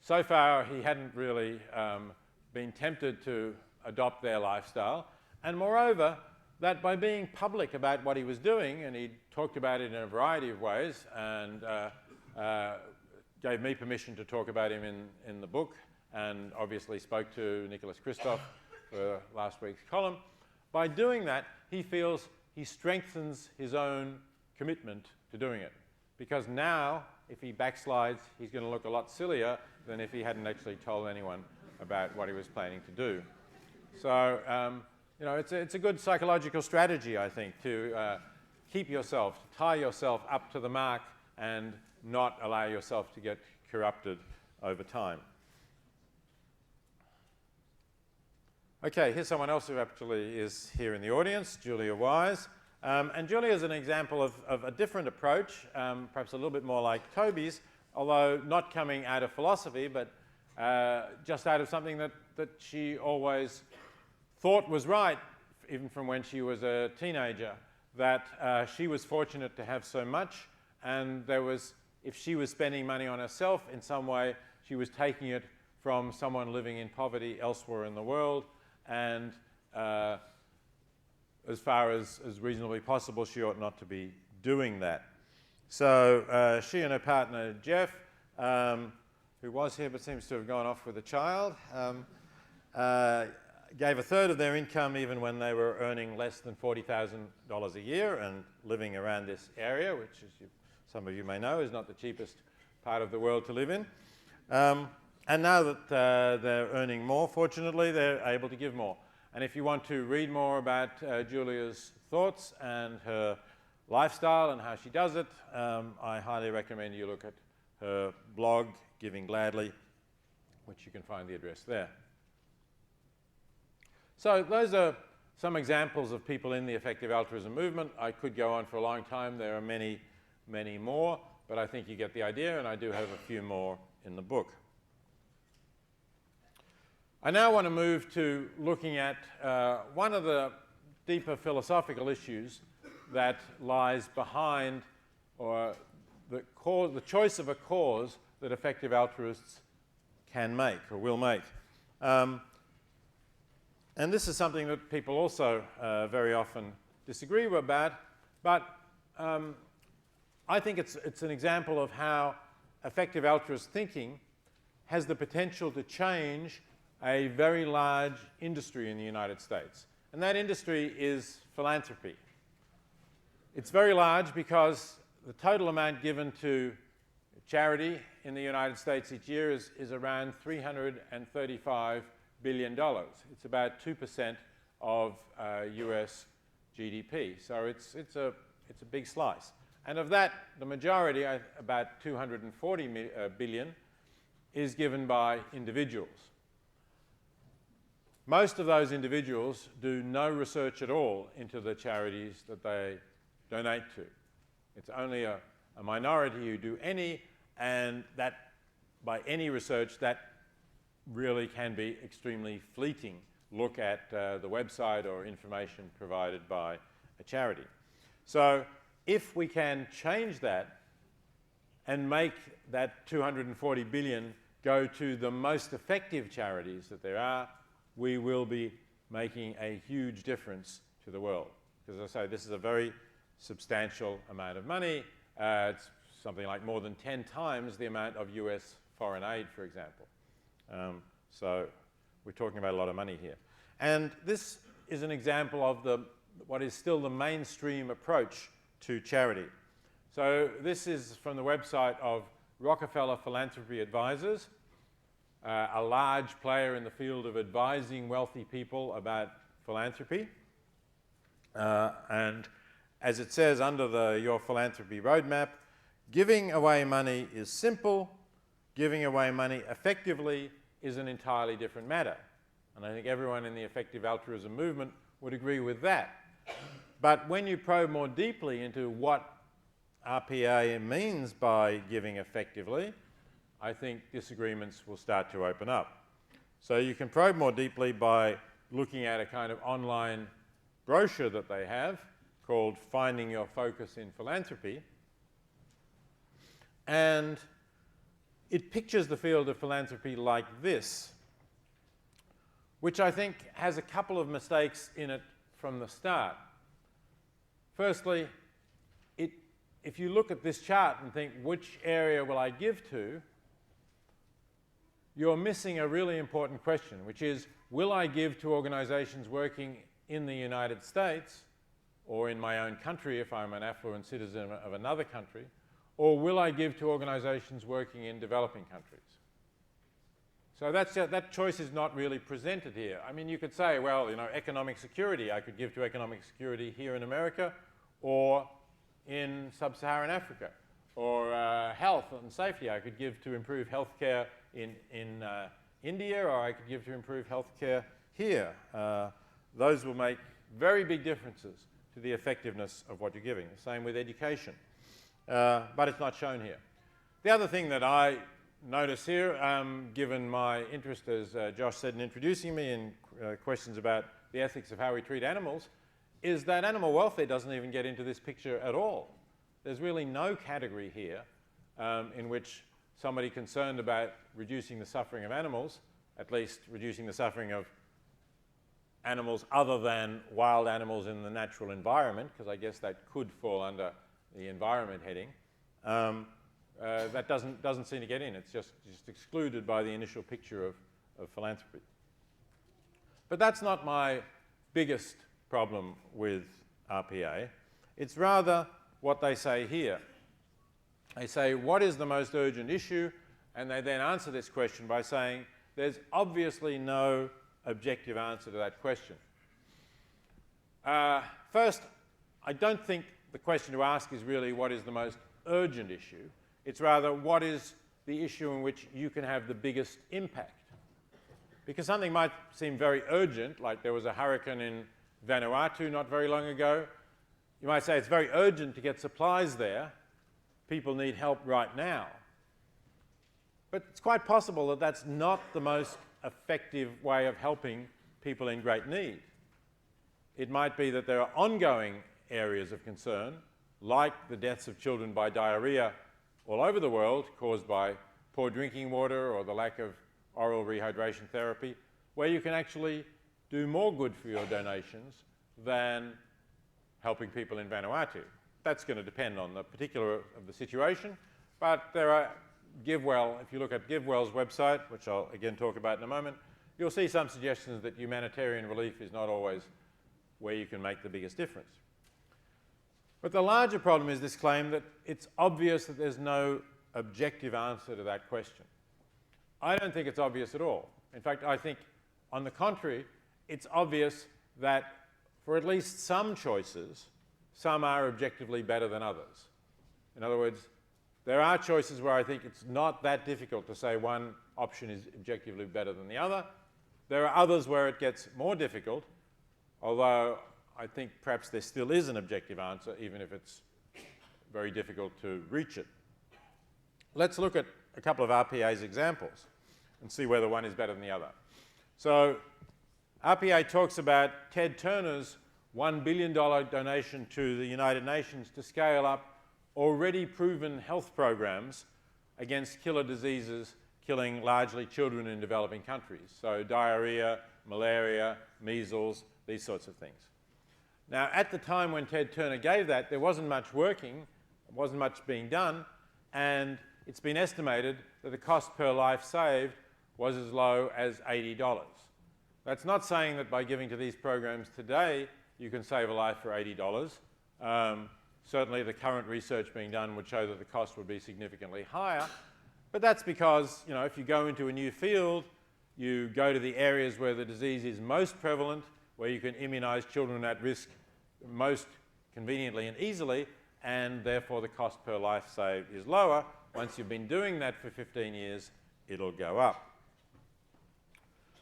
so far he hadn't really been tempted to adopt their lifestyle, and moreover, that by being public about what he was doing, and he talked about it in a variety of ways, and gave me permission to talk about him in the book, and obviously spoke to Nicholas Kristof for last week's column. By doing that, he feels he strengthens his own commitment to doing it. Because now, if he backslides, he's going to look a lot sillier than if he hadn't actually told anyone about what he was planning to do. So, you know, it's a good psychological strategy, I think, to keep yourself, to tie yourself up to the mark and not allow yourself to get corrupted over time. Okay, here's someone else who actually is here in the audience, Julia Wise. And Julia is an example of a different approach, perhaps a little bit more like Toby's, although not coming out of philosophy, but just out of something that she always thought was right, even from when she was a teenager, that she was fortunate to have so much, and there was, if she was spending money on herself in some way, she was taking it from someone living in poverty elsewhere in the world, and as far as reasonably possible, she ought not to be doing that. So she and her partner, Jeff, who was here but seems to have gone off with a child, gave a third of their income even when they were earning less than $40,000 a year and living around this area, which, as some of you may know, is not the cheapest part of the world to live in. And now that they're earning more, fortunately, they're able to give more. And if you want to read more about Julia's thoughts and her lifestyle and how she does it, I highly recommend you look at her blog, Giving Gladly, which you can find the address there. So those are some examples of people in the effective altruism movement. I could go on for a long time. There are many, many more, but I think you get the idea, and I do have a few more in the book. I now want to move to looking at one of the deeper philosophical issues that lies behind or the choice of a cause that effective altruists can make or will make. And this is something that people also very often disagree about, but I think it's an example of how effective altruist thinking has the potential to change a very large industry in the United States. And that industry is philanthropy. It's very large because the total amount given to charity in the United States each year is around $335 billion. It's about 2% of US GDP. So it's a big slice. And of that, the majority, about $240 billion, is given by individuals. Most of those individuals do no research at all into the charities that they donate to. It's only a minority who do any, and that, by any research, that really can be extremely fleeting look at the website or information provided by a charity. So if we can change that and make that $240 billion go to the most effective charities that there are, we will be making a huge difference to the world. Because as I say, this is a very substantial amount of money. It's something like more than 10 times the amount of US foreign aid, for example. So we're talking about a lot of money here. And this is an example of what is still the mainstream approach to charity. So this is from the website of Rockefeller Philanthropy Advisors, a large player in the field of advising wealthy people about philanthropy. And as it says under Your Philanthropy Roadmap, giving away money is simple. Giving away money effectively is an entirely different matter. And I think everyone in the effective altruism movement would agree with that. But when you probe more deeply into what RPA means by giving effectively, I think disagreements will start to open up. So you can probe more deeply by looking at a kind of online brochure that they have called Finding Your Focus in Philanthropy. And it pictures the field of philanthropy like this, which I think has a couple of mistakes in it from the start. Firstly, if you look at this chart and think, which area will I give to, you're missing a really important question, which is, will I give to organizations working in the United States or in my own country if I'm an affluent citizen of another country, or will I give to organizations working in developing countries? So that choice is not really presented here. I mean, you could say, well, you know, economic security, I could give to economic security here in America or in sub-Saharan Africa, or health and safety, I could give to improve healthcare in India, or I could give to improve healthcare here. Those will make very big differences to the effectiveness of what you're giving. The same with education, but it's not shown here. The other thing that I notice here, given my interest, as Josh said in introducing me, in questions about the ethics of how we treat animals, is that animal welfare doesn't even get into this picture at all. There's really no category here in which somebody concerned about reducing the suffering of animals, at least reducing the suffering of animals other than wild animals in the natural environment, because I guess that could fall under the environment heading, that doesn't seem to get in. It's just excluded by the initial picture of philanthropy. But that's not my biggest problem with RPA. It's rather what they say here. They say, what is the most urgent issue? And they then answer this question by saying, there's obviously no objective answer to that question. First, I don't think the question to ask is really what is the most urgent issue. It's rather what is the issue in which you can have the biggest impact. Because something might seem very urgent, like there was a hurricane in Vanuatu not very long ago. You might say it's very urgent to get supplies there. People need help right now. But it's quite possible that that's not the most effective way of helping people in great need. It might be that there are ongoing areas of concern, like the deaths of children by diarrhea all over the world caused by poor drinking water or the lack of oral rehydration therapy, where you can actually do more good for your donations than helping people in Vanuatu. That's going to depend on the particular of the situation, but there are GiveWell, if you look at GiveWell's website, which I'll again talk about in a moment, you'll see some suggestions that humanitarian relief is not always where you can make the biggest difference. But the larger problem is this claim that it's obvious that there's no objective answer to that question. I don't think it's obvious at all. In fact, I think, on the contrary, it's obvious that for at least some choices, some are objectively better than others. In other words, there are choices where I think it's not that difficult to say one option is objectively better than the other. There are others where it gets more difficult, although I think perhaps there still is an objective answer, even if it's very difficult to reach it. Let's look at a couple of RPA's examples and see whether one is better than the other. So RPA talks about Ted Turner's $1 billion donation to the United Nations to scale up already proven health programs against killer diseases killing largely children in developing countries. So diarrhea, malaria, measles, these sorts of things. Now, at the time when Ted Turner gave that, there wasn't much working, wasn't much being done, and it's been estimated that the cost per life saved was as low as $80. That's not saying that by giving to these programs today, you can save a life for $80. Certainly the current research being done would show that the cost would be significantly higher. But that's because, you know, if you go into a new field, you go to the areas where the disease is most prevalent, where you can immunize children at risk most conveniently and easily, and therefore the cost per life saved is lower. Once you've been doing that for 15 years, it'll go up.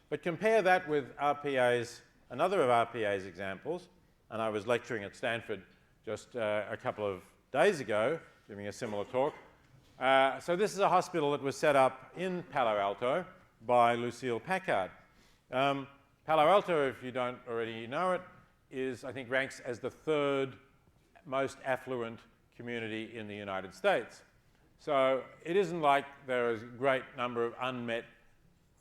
But compare that with another of RPA's examples, and I was lecturing at Stanford just a couple of days ago, giving a similar talk. So this is a hospital that was set up in Palo Alto by Lucille Packard. Palo Alto, if you don't already know it, I think ranks as the third most affluent community in the United States. So it isn't like there is a great number of unmet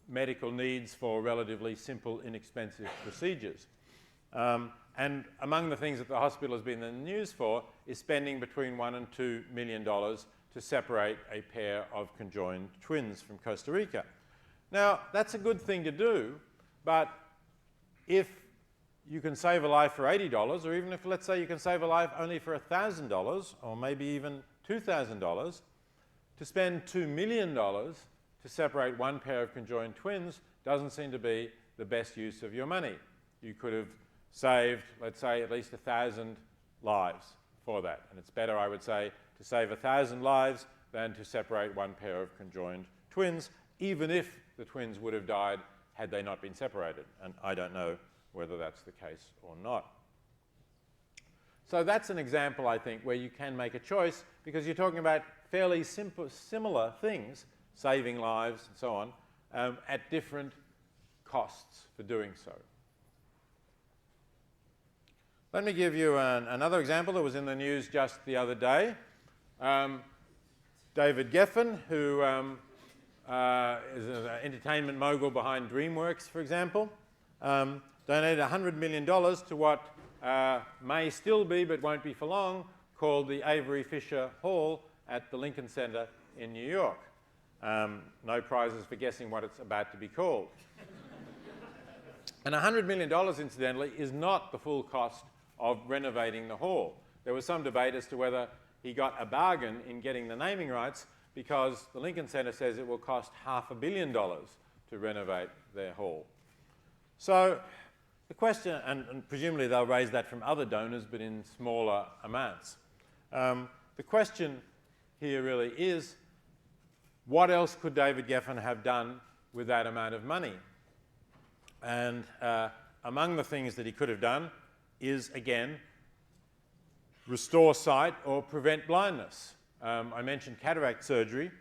medical needs for relatively simple, inexpensive procedures. And among the things that the hospital has been in the news for is spending between $1 and $2 million to separate a pair of conjoined twins from Costa Rica. Now, that's a good thing to do, but if you can save a life for $80, or even if, let's say, you can save a life only for $1,000, or maybe even $2,000, to spend $2 million to separate one pair of conjoined twins doesn't seem to be the best use of your money. You could have saved, let's say, at least 1,000 lives for that. And it's better, I would say, to save 1,000 lives than to separate one pair of conjoined twins, even if the twins would have died had they not been separated. And I don't know whether that's the case or not. So that's an example, I think, where you can make a choice because you're talking about fairly similar things, saving lives and so on, at different costs for doing so. Let me give you another example that was in the news just the other day. David Geffen, who is an entertainment mogul behind DreamWorks, for example, donated $100 million to what may still be, but won't be for long, called the Avery Fisher Hall at the Lincoln Center in New York. No prizes for guessing what it's about to be called. And $100 million, incidentally, is not the full cost of renovating the hall. There was some debate as to whether he got a bargain in getting the naming rights, because the Lincoln Center says it will cost $500 million to renovate their hall. So the question, and presumably they'll raise that from other donors, but in smaller amounts. The question here really is, what else could David Geffen have done with that amount of money? And among the things that he could have done is, again, restore sight or prevent blindness. I mentioned cataract surgery.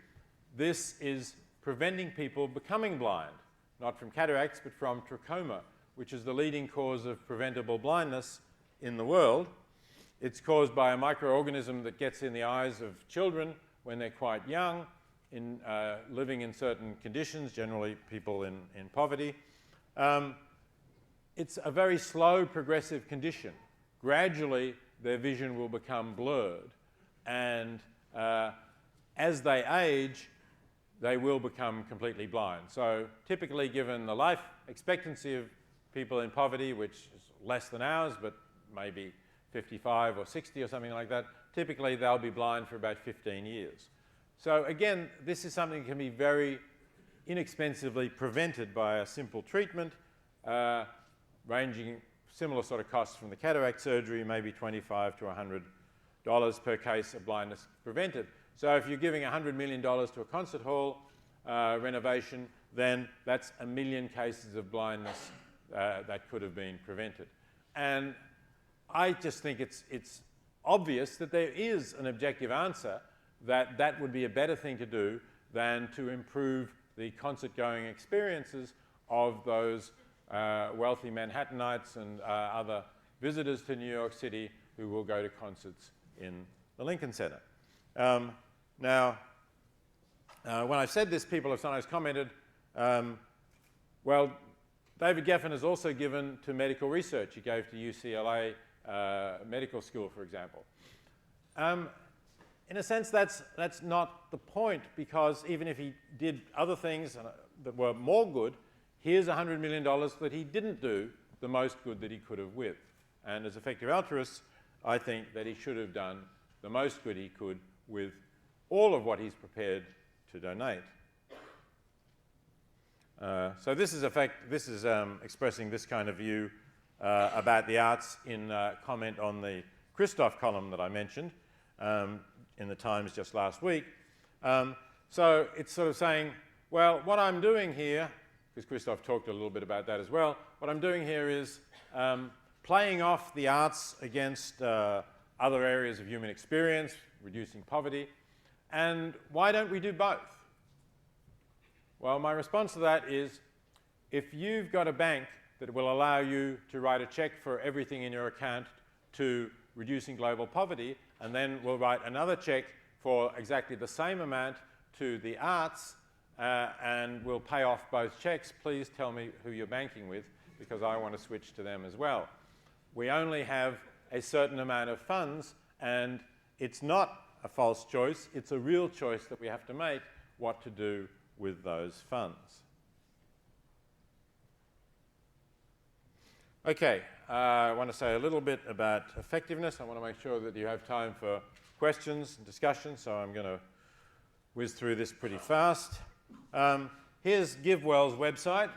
This is preventing people becoming blind, not from cataracts, but from trachoma, which is the leading cause of preventable blindness in the world. It's caused by a microorganism that gets in the eyes of children when they're quite young, living in certain conditions, generally people in poverty. It's a very slow progressive condition. Gradually, their vision will become blurred, and as they age, they will become completely blind. So typically, given the life expectancy of people in poverty, which is less than ours, but maybe 55 or 60 or something like that, typically they'll be blind for about 15 years. So again, this is something that can be very inexpensively prevented by a simple treatment, ranging similar sort of costs from the cataract surgery, maybe $25 to $100 per case of blindness prevented. So if you're giving $100 million to a concert hall renovation, then that's 1 million cases of blindness that could have been prevented. And I just think it's obvious that there is an objective answer that that would be a better thing to do than to improve the concert-going experiences of those wealthy Manhattanites and other visitors to New York City who will go to concerts in the Lincoln Center. Now, when I've said this, people have sometimes commented, well, David Geffen has also given to medical research. He gave to UCLA Medical School, for example. In a sense, that's not the point, because even if he did other things that were more good, here's $100 million that he didn't do the most good that he could have with. And as effective altruists, I think that he should have done the most good he could with all of what he's prepared to donate. So this is expressing this kind of view about the arts in comment on the Christoph column that I mentioned in the Times just last week. So it's sort of saying, well, what I'm doing here, because Christoph talked a little bit about that as well, what I'm doing here is playing off the arts against other areas of human experience, reducing poverty, and why don't we do both? Well, my response to that is, if you've got a bank that will allow you to write a check for everything in your account to reducing global poverty, and then we'll write another check for exactly the same amount to the arts, and we'll pay off both checks, please tell me who you're banking with, because I want to switch to them as well. We only have a certain amount of funds, and it's not a false choice, it's a real choice that we have to make, what to do with those funds. Okay, I want to say a little bit about effectiveness. I want to make sure that you have time for questions and discussion, so I'm going to whiz through this pretty fast. Here's GiveWell's website.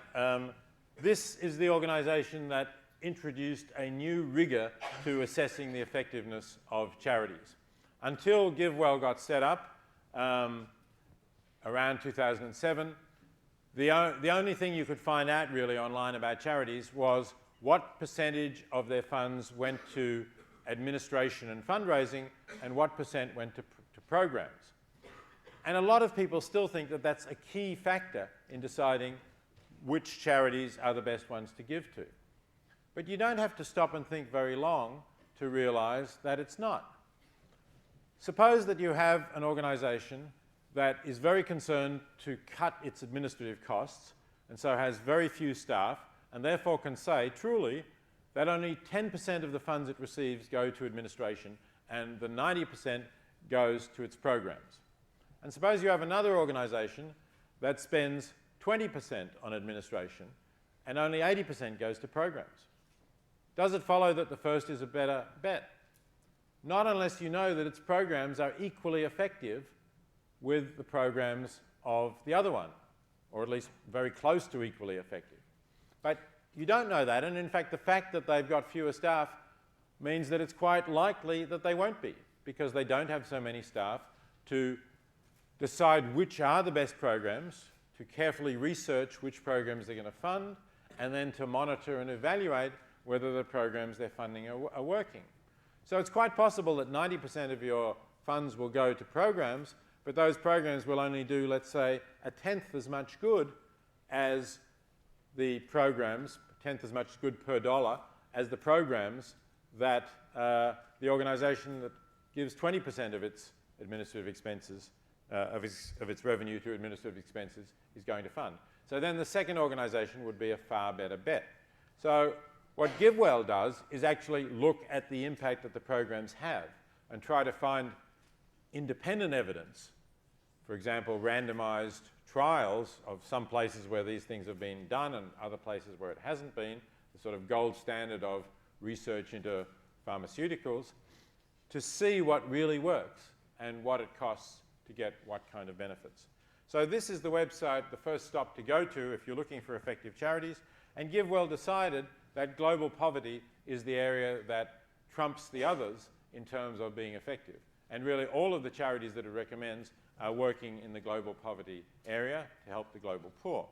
This is the organization that introduced a new rigor to assessing the effectiveness of charities. Until GiveWell got set up around 2007, the only thing you could find out really online about charities was what percentage of their funds went to administration and fundraising and what percent went to programs. And a lot of people still think that that's a key factor in deciding which charities are the best ones to give to. But you don't have to stop and think very long to realize that it's not. Suppose that you have an organization that is very concerned to cut its administrative costs and so has very few staff, and therefore can say truly that only 10% of the funds it receives go to administration and the 90% goes to its programs. And suppose you have another organization that spends 20% on administration and only 80% goes to programs. Does it follow that the first is a better bet? Not unless you know that its programs are equally effective with the programs of the other one, or at least very close to equally effective. But you don't know that, and in fact the fact that they've got fewer staff means that it's quite likely that they won't be, because they don't have so many staff to decide which are the best programs, to carefully research which programs they're going to fund, and then to monitor and evaluate whether the programs they're funding are working. So it's quite possible that 90% of your funds will go to programs, but those programs will only do, let's say, 1/10 as much good as the programs, 1/10 as much good per dollar as the programs that the organisation that gives 20% of its administrative expenses, of its revenue to administrative expenses, is going to fund. So then the second organisation would be a far better bet. So what GiveWell does is actually look at the impact that the programs have and try to find independent evidence, for example, randomised trials of some places where these things have been done and other places where it hasn't been, the sort of gold standard of research into pharmaceuticals, to see what really works and what it costs to get what kind of benefits. So this is the website, the first stop to go to if you're looking for effective charities, and GiveWell decided that global poverty is the area that trumps the others in terms of being effective. And really all of the charities that it recommends are working in the global poverty area to help the global poor.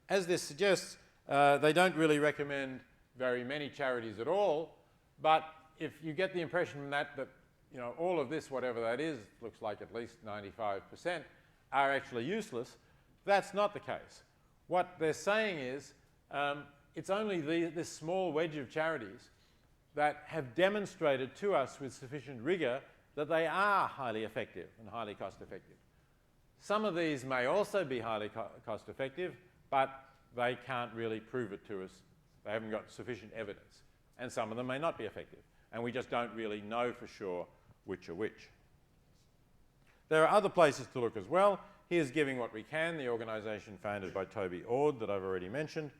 As this suggests, they don't really recommend very many charities at all, but if you get the impression from that you know, all of this, whatever that is, looks like at least 95%, are actually useless, that's not the case. What they're saying is it's only this small wedge of charities that have demonstrated to us with sufficient rigour that they are highly effective and highly cost effective. Some of these may also be highly cost effective, but they can't really prove it to us. They haven't got sufficient evidence. And some of them may not be effective. And we just don't really know for sure which are which. There are other places to look as well. Here's Giving What We Can, the organisation founded by Toby Ord that I've already mentioned.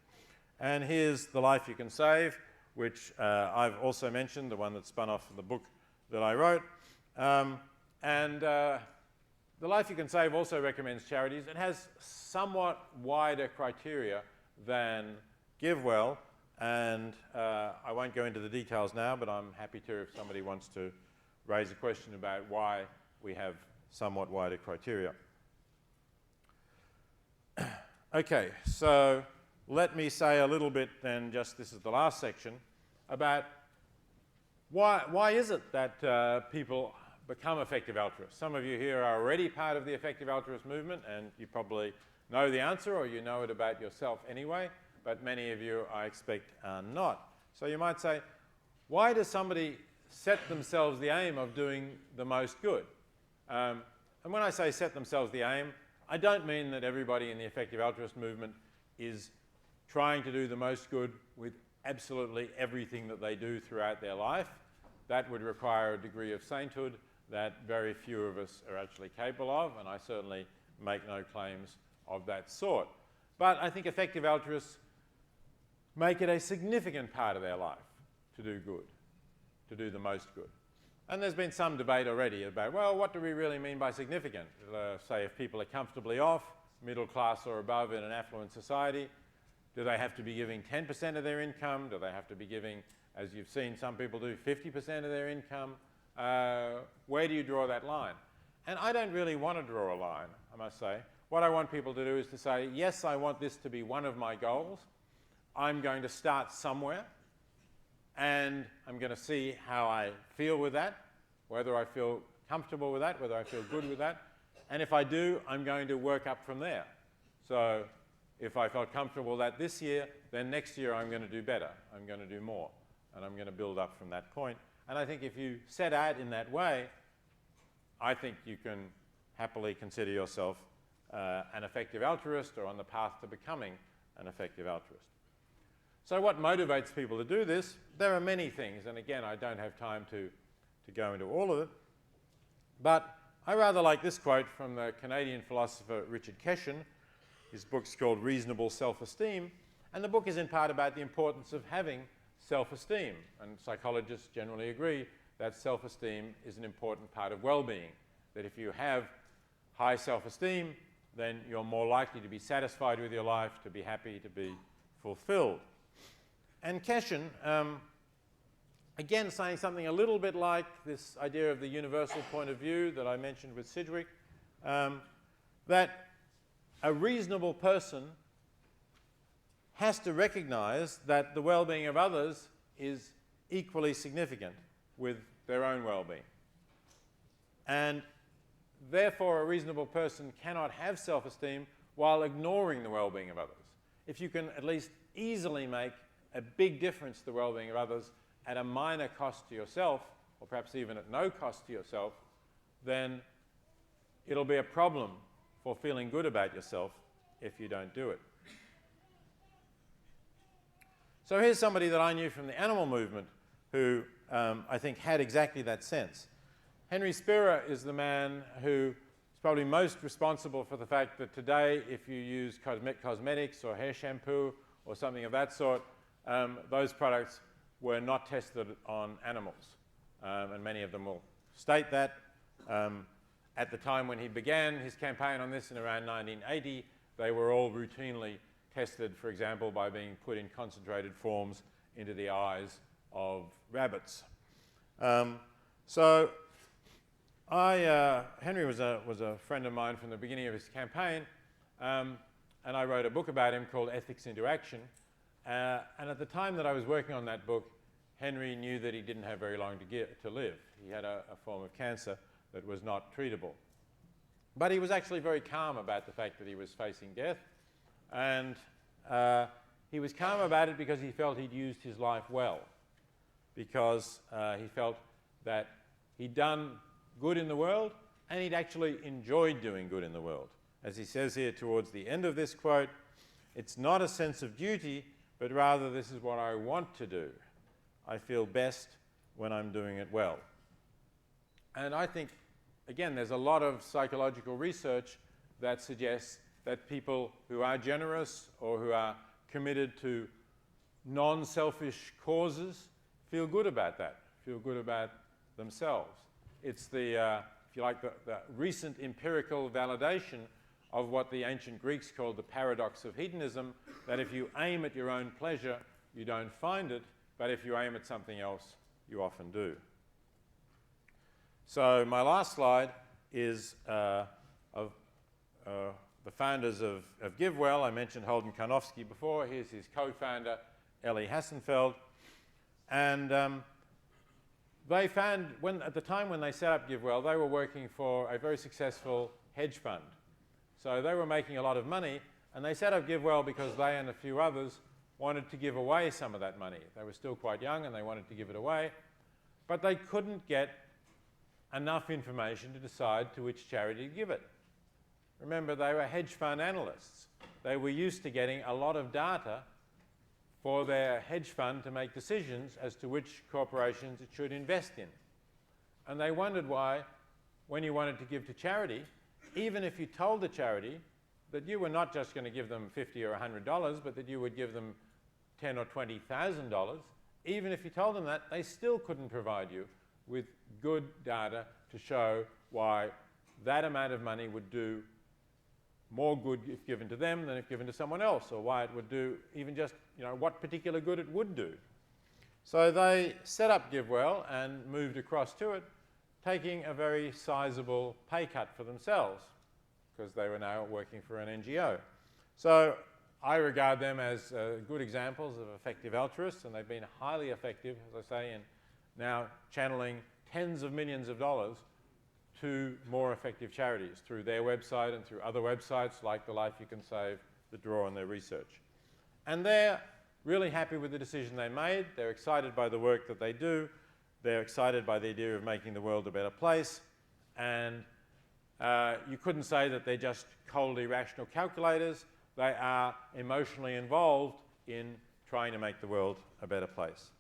And here's The Life You Can Save, which I've also mentioned, the one that spun off from the book that I wrote. The Life You Can Save also recommends charities. It has somewhat wider criteria than GiveWell, and I won't go into the details now, but I'm happy to if somebody wants to raise a question about why we have somewhat wider criteria. Okay, so let me say a little bit then, just this is the last section, about why is it that people become effective altruists? Some of you here are already part of the effective altruist movement, and you probably know the answer, or you know it about yourself anyway, but many of you, I expect, are not. So you might say, why does somebody set themselves the aim of doing the most good? And when I say set themselves the aim, I don't mean that everybody in the effective altruist movement is trying to do the most good with absolutely everything that they do throughout their life. That would require a degree of sainthood that very few of us are actually capable of, and I certainly make no claims of that sort. But I think effective altruists make it a significant part of their life to do good, to do the most good. And there's been some debate already about, well, what do we really mean by significant? Say if people are comfortably off, middle class or above in an affluent society, do they have to be giving 10% of their income? Do they have to be giving, as you've seen some people do, 50% of their income? Where do you draw that line? And I don't really want to draw a line, I must say. What I want people to do is to say, yes, I want this to be one of my goals. I'm going to start somewhere, and I'm going to see how I feel with that, whether I feel comfortable with that, whether I feel good with that. And if I do, I'm going to work up from there. So if I felt comfortable with that this year, then next year I'm going to do better. I'm going to do more, and I'm going to build up from that point. And I think if you set out in that way, I think you can happily consider yourself an effective altruist or on the path to becoming an effective altruist. So what motivates people to do this? There are many things, and again, I don't have time to go into all of it. But I rather like this quote from the Canadian philosopher Richard Keshen, His book's called Reasonable Self-Esteem, and the book is in part about the importance of having self-esteem. And psychologists generally agree that self-esteem is an important part of well-being, that if you have high self-esteem, then you're more likely to be satisfied with your life, to be happy, to be fulfilled. And Keshen, again saying something a little bit like this idea of the universal point of view that I mentioned with Sidgwick, that a reasonable person has to recognize that the well-being of others is equally significant with their own well-being. And therefore, a reasonable person cannot have self-esteem while ignoring the well-being of others. If you can at least easily make a big difference to the well-being of others at a minor cost to yourself, or perhaps even at no cost to yourself, then it'll be a problem for feeling good about yourself if you don't do it. So here's somebody that I knew from the animal movement who I think had exactly that sense. Henry Spira is the man who is probably most responsible for the fact that today, if you use cosmetics or hair shampoo or something of that sort, those products were not tested on animals. And many of them will state that. At the time when he began his campaign on this in around 1980, they were all routinely tested, for example, by being put in concentrated forms into the eyes of rabbits. Henry was a friend of mine from the beginning of his campaign, and I wrote a book about him called Ethics into Action. And at the time that I was working on that book, Henry knew that he didn't have very long to live. He had a form of cancer that was not treatable. But he was actually very calm about the fact that he was facing death. And he was calm about it because he felt he'd used his life well. Because he felt that he'd done good in the world and he'd actually enjoyed doing good in the world. As he says here towards the end of this quote, "It's not a sense of duty, but rather this is what I want to do. I feel best when I'm doing it well." And I think, again, there's a lot of psychological research that suggests that people who are generous or who are committed to non-selfish causes feel good about that, feel good about themselves. It's the, if you like, the recent empirical validation of what the ancient Greeks called the paradox of hedonism, that if you aim at your own pleasure, you don't find it, but if you aim at something else, you often do. So my last slide is of the founders of GiveWell. I mentioned Holden Karnofsky before. Here's his co-founder, Ellie Hassenfeld. And they found, at the time when they set up GiveWell, they were working for a very successful hedge fund. So they were making a lot of money, and they set up GiveWell because they and a few others wanted to give away some of that money. They were still quite young and they wanted to give it away, but they couldn't get enough information to decide to which charity to give it. Remember, they were hedge fund analysts. They were used to getting a lot of data for their hedge fund to make decisions as to which corporations it should invest in. And they wondered why, when you wanted to give to charity, even if you told the charity that you were not just going to give them $50 or $100, but that you would give them $10,000 or $20,000, even if you told them that, they still couldn't provide you with good data to show why that amount of money would do more good if given to them than if given to someone else, or why it would do even just, what particular good it would do. So they set up GiveWell and moved across to it, taking a very sizable pay cut for themselves, because they were now working for an NGO. So I regard them as good examples of effective altruists, and they've been highly effective, as I say, in now channeling tens of millions of dollars to more effective charities through their website and through other websites like The Life You Can Save that draw on their research. And they're really happy with the decision they made. They're excited by the work that they do. They're excited by the idea of making the world a better place. And you couldn't say that they're just coldly rational calculators. They are emotionally involved in trying to make the world a better place.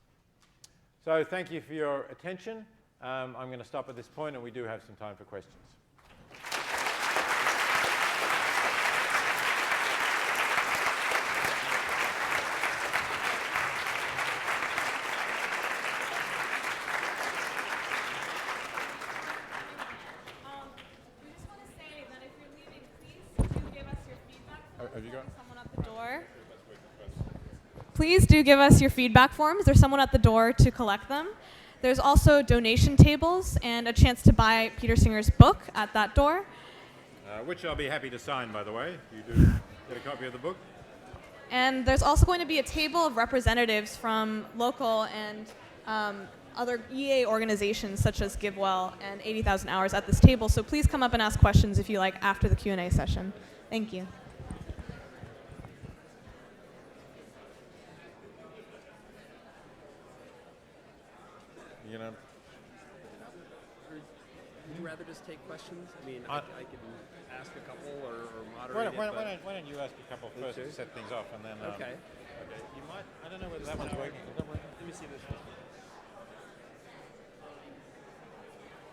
So thank you for your attention. I'm going to stop at this point, and we do have some time for questions. Have you got? Someone at the door. Please do give us your feedback forms. There's someone at the door to collect them. There's also donation tables and a chance to buy Peter Singer's book at that door. Which I'll be happy to sign, by the way. You do get a copy of the book. And there's also going to be a table of representatives from local and other EA organizations such as GiveWell and 80,000 Hours at this table. So please come up and ask questions if you like after the Q&A session. Thank you. You know, Would you rather just take questions? I mean, I can ask a couple or why moderate it. why don't you ask a couple first to set things off, and then Okay. okay. You might. I don't know whether that one's working. Is that working? Let me see this one.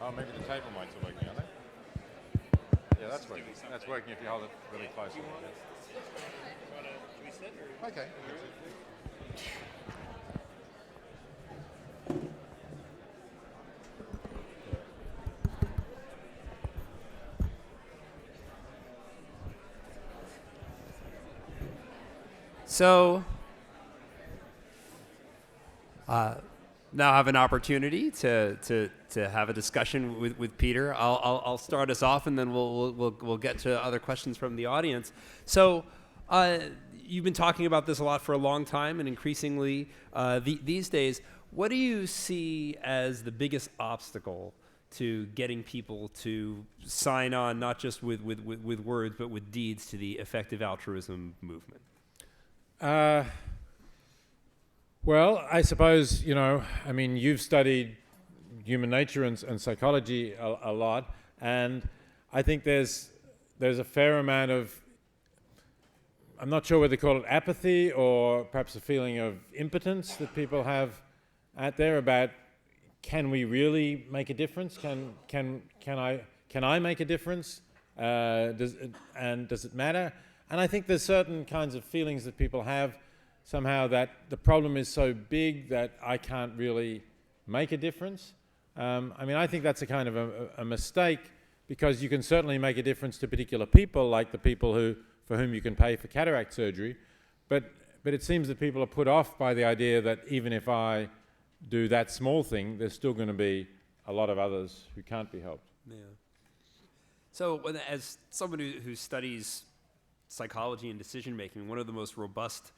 Oh, maybe the table mics are working, are they? Yeah, that's working. That's working if you hold it really close. Should we sit or? Okay. So, now I have an opportunity to have a discussion with Peter. I'll start us off, and then we'll get to other questions from the audience. So, you've been talking about this a lot for a long time, and increasingly these days. What do you see as the biggest obstacle to getting people to sign on, not just with words, but with deeds, to the effective altruism movement? Well, I suppose, I mean, you've studied human nature and psychology a lot, and I think there's a fair amount of, I'm not sure whether to call it apathy or perhaps a feeling of impotence that people have out there about, can we really make a difference? Can I make a difference? Does it matter? And I think there's certain kinds of feelings that people have somehow that the problem is so big that I can't really make a difference. I mean, I think that's a kind of a mistake, because you can certainly make a difference to particular people, like the people for whom you can pay for cataract surgery. But it seems that people are put off by the idea that even if I do that small thing, there's still going to be a lot of others who can't be helped. Yeah. So, as someone who studies psychology and decision making, one of the most robust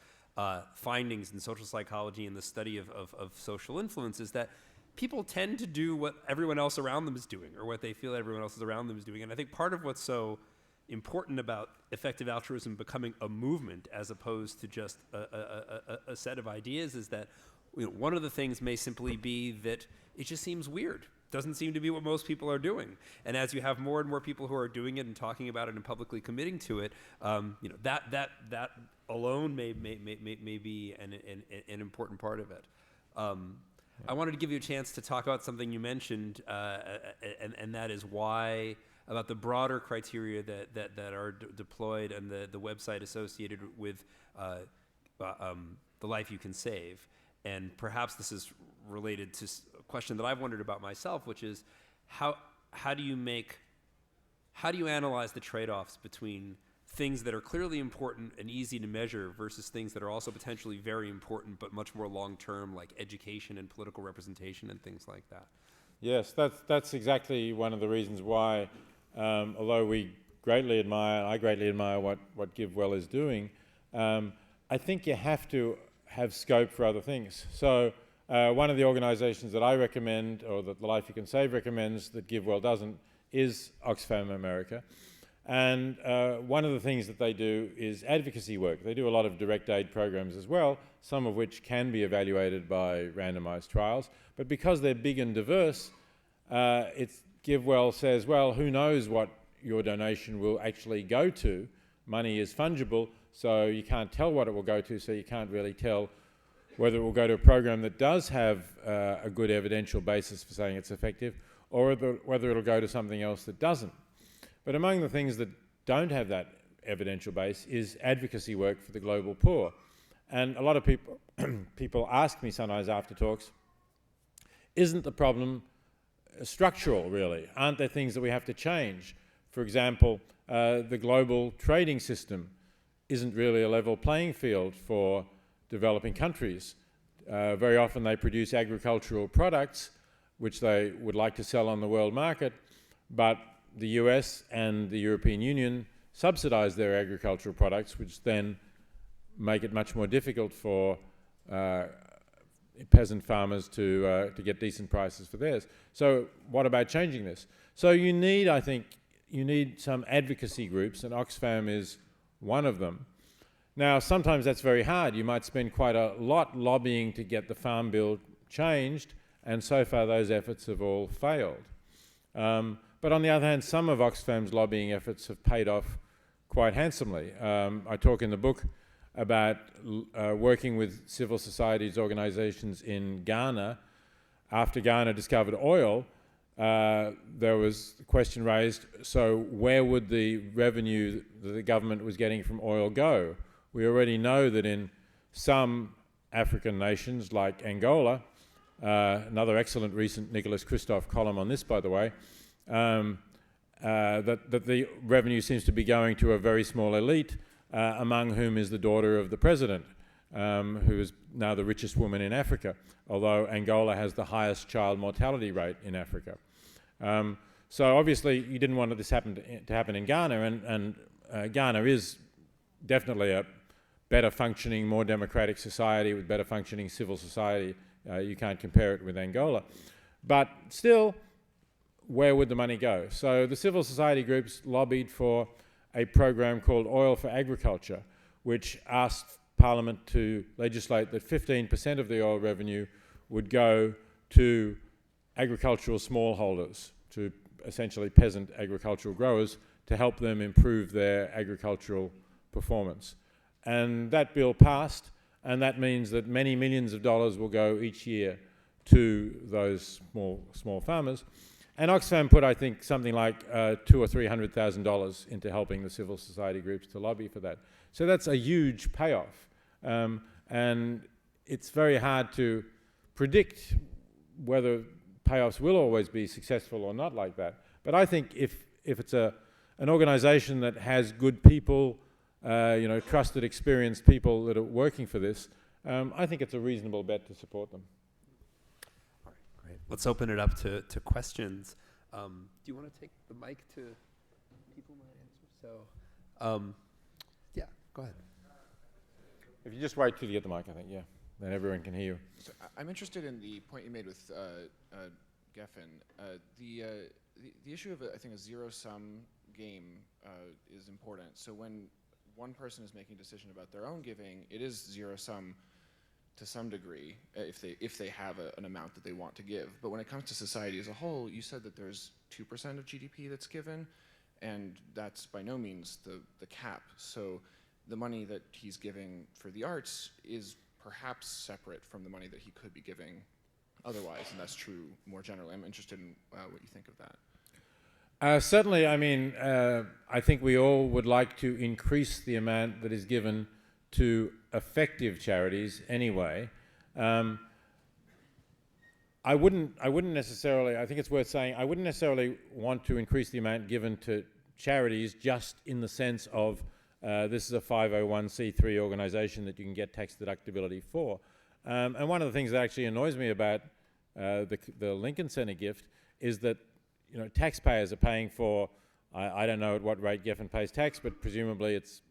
findings in social psychology and the study of social influence is that people tend to do what everyone else around them is doing, or what they feel everyone else around them is doing. And I think part of what's so important about effective altruism becoming a movement as opposed to just a set of ideas is that one of the things may simply be that it just seems weird. Doesn't seem to be what most people are doing. And as you have more and more people who are doing it and talking about it and publicly committing to it, that alone may be an important part of it. I wanted to give you a chance to talk about something you mentioned, and that is why, about the broader criteria that are deployed and the website associated with the life you can save. And perhaps this is related to a question that I've wondered about myself, which is how do you analyze the trade-offs between things that are clearly important and easy to measure versus things that are also potentially very important but much more long-term, like education and political representation and things like that? Yes, that's exactly one of the reasons why, although I greatly admire what GiveWell is doing, I think you have to have scope for other things. So one of the organizations that I recommend, or that the Life You Can Save recommends, that GiveWell doesn't, is Oxfam America. And one of the things that they do is advocacy work. They do a lot of direct aid programs as well, some of which can be evaluated by randomized trials. But because they're big and diverse, GiveWell says, well, who knows what your donation will actually go to? Money is fungible, so you can't tell what it will go to, so you can't really tell whether it will go to a program that does have a good evidential basis for saying it's effective, or whether it'll go to something else that doesn't. But among the things that don't have that evidential base is advocacy work for the global poor. And a lot of people ask me sometimes after talks, isn't the problem structural, really? Aren't there things that we have to change? For example, the global trading system isn't really a level playing field for developing countries. Very often they produce agricultural products which they would like to sell on the world market, but the US and the European Union subsidize their agricultural products, which then make it much more difficult for peasant farmers to get decent prices for theirs. So what about changing this? So you need, I think, you need some advocacy groups, and Oxfam is one of them. Now, sometimes that's very hard. You might spend quite a lot lobbying to get the Farm Bill changed, and so far those efforts have all failed. But on the other hand, some of Oxfam's lobbying efforts have paid off quite handsomely. I talk in the book about working with civil societies organizations in Ghana. After Ghana discovered oil, there was the question raised, so where would the revenue that the government was getting from oil go? We already know that in some African nations like Angola, another excellent recent Nicholas Kristof column on this, by the way, that the revenue seems to be going to a very small elite, among whom is the daughter of the president, who is now the richest woman in Africa, although Angola has the highest child mortality rate in Africa. So obviously you didn't want this to happen in Ghana, and Ghana is definitely a better functioning, more democratic society with better functioning civil society. You can't compare it with Angola. But still, where would the money go? So the civil society groups lobbied for a program called Oil for Agriculture, which asked Parliament to legislate that 15% of the oil revenue would go to agricultural smallholders, to essentially peasant agricultural growers, to help them improve their agricultural performance. And that bill passed, and that means that many millions of dollars will go each year to those small farmers. And Oxfam put, I think, something like $200,000 or $300,000 into helping the civil society groups to lobby for that. So that's a huge payoff. And it's very hard to predict whether payoffs will always be successful or not like that. But I think if it's an organization that has good people, trusted, experienced people that are working for this, I think it's a reasonable bet to support them. All right, great. Let's open it up to questions. Do you want to take the mic to people who might answer? So, yeah, go ahead. If you just wait till you get the mic, I think, yeah, then everyone can hear you. So I'm interested in the point you made with Geffen. The issue of, I think, a zero-sum game is important. So when one person is making a decision about their own giving, it is zero-sum to some degree if they have an amount that they want to give. But when it comes to society as a whole, you said that there's 2% of GDP that's given, and that's by no means the cap. So the money that he's giving for the arts is perhaps separate from the money that he could be giving otherwise, and that's true more generally. I'm interested in what you think of that. Certainly, I mean, I think we all would like to increase the amount that is given to effective charities anyway. I wouldn't necessarily, I think it's worth saying, I wouldn't necessarily want to increase the amount given to charities just in the sense of this is a 501c3 organization that you can get tax deductibility for. And one of the things that actually annoys me about the Lincoln Center gift is that taxpayers are paying for, I don't know at what rate Geffen pays tax, but presumably it's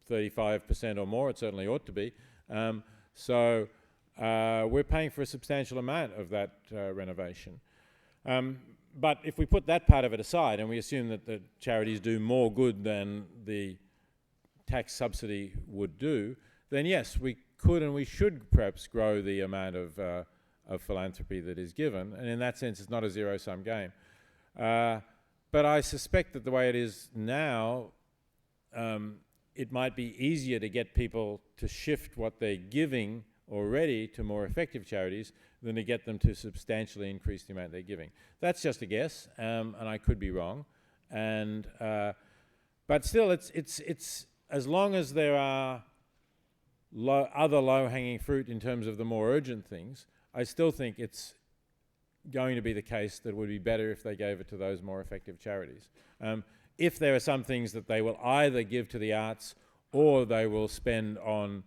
35% or more. It certainly ought to be. So we're paying for a substantial amount of that renovation. But if we put that part of it aside and we assume that the charities do more good than the tax subsidy would do, then yes, we could and we should perhaps grow the amount of philanthropy that is given. And in that sense, it's not a zero-sum game. But I suspect that the way it is now, it might be easier to get people to shift what they're giving already to more effective charities than to get them to substantially increase the amount they're giving. That's just a guess, and I could be wrong. And but still, it's as long as there are other low-hanging fruit in terms of the more urgent things, I still think it's going to be the case that it would be better if they gave it to those more effective charities. If there are some things that they will either give to the arts or they will spend on,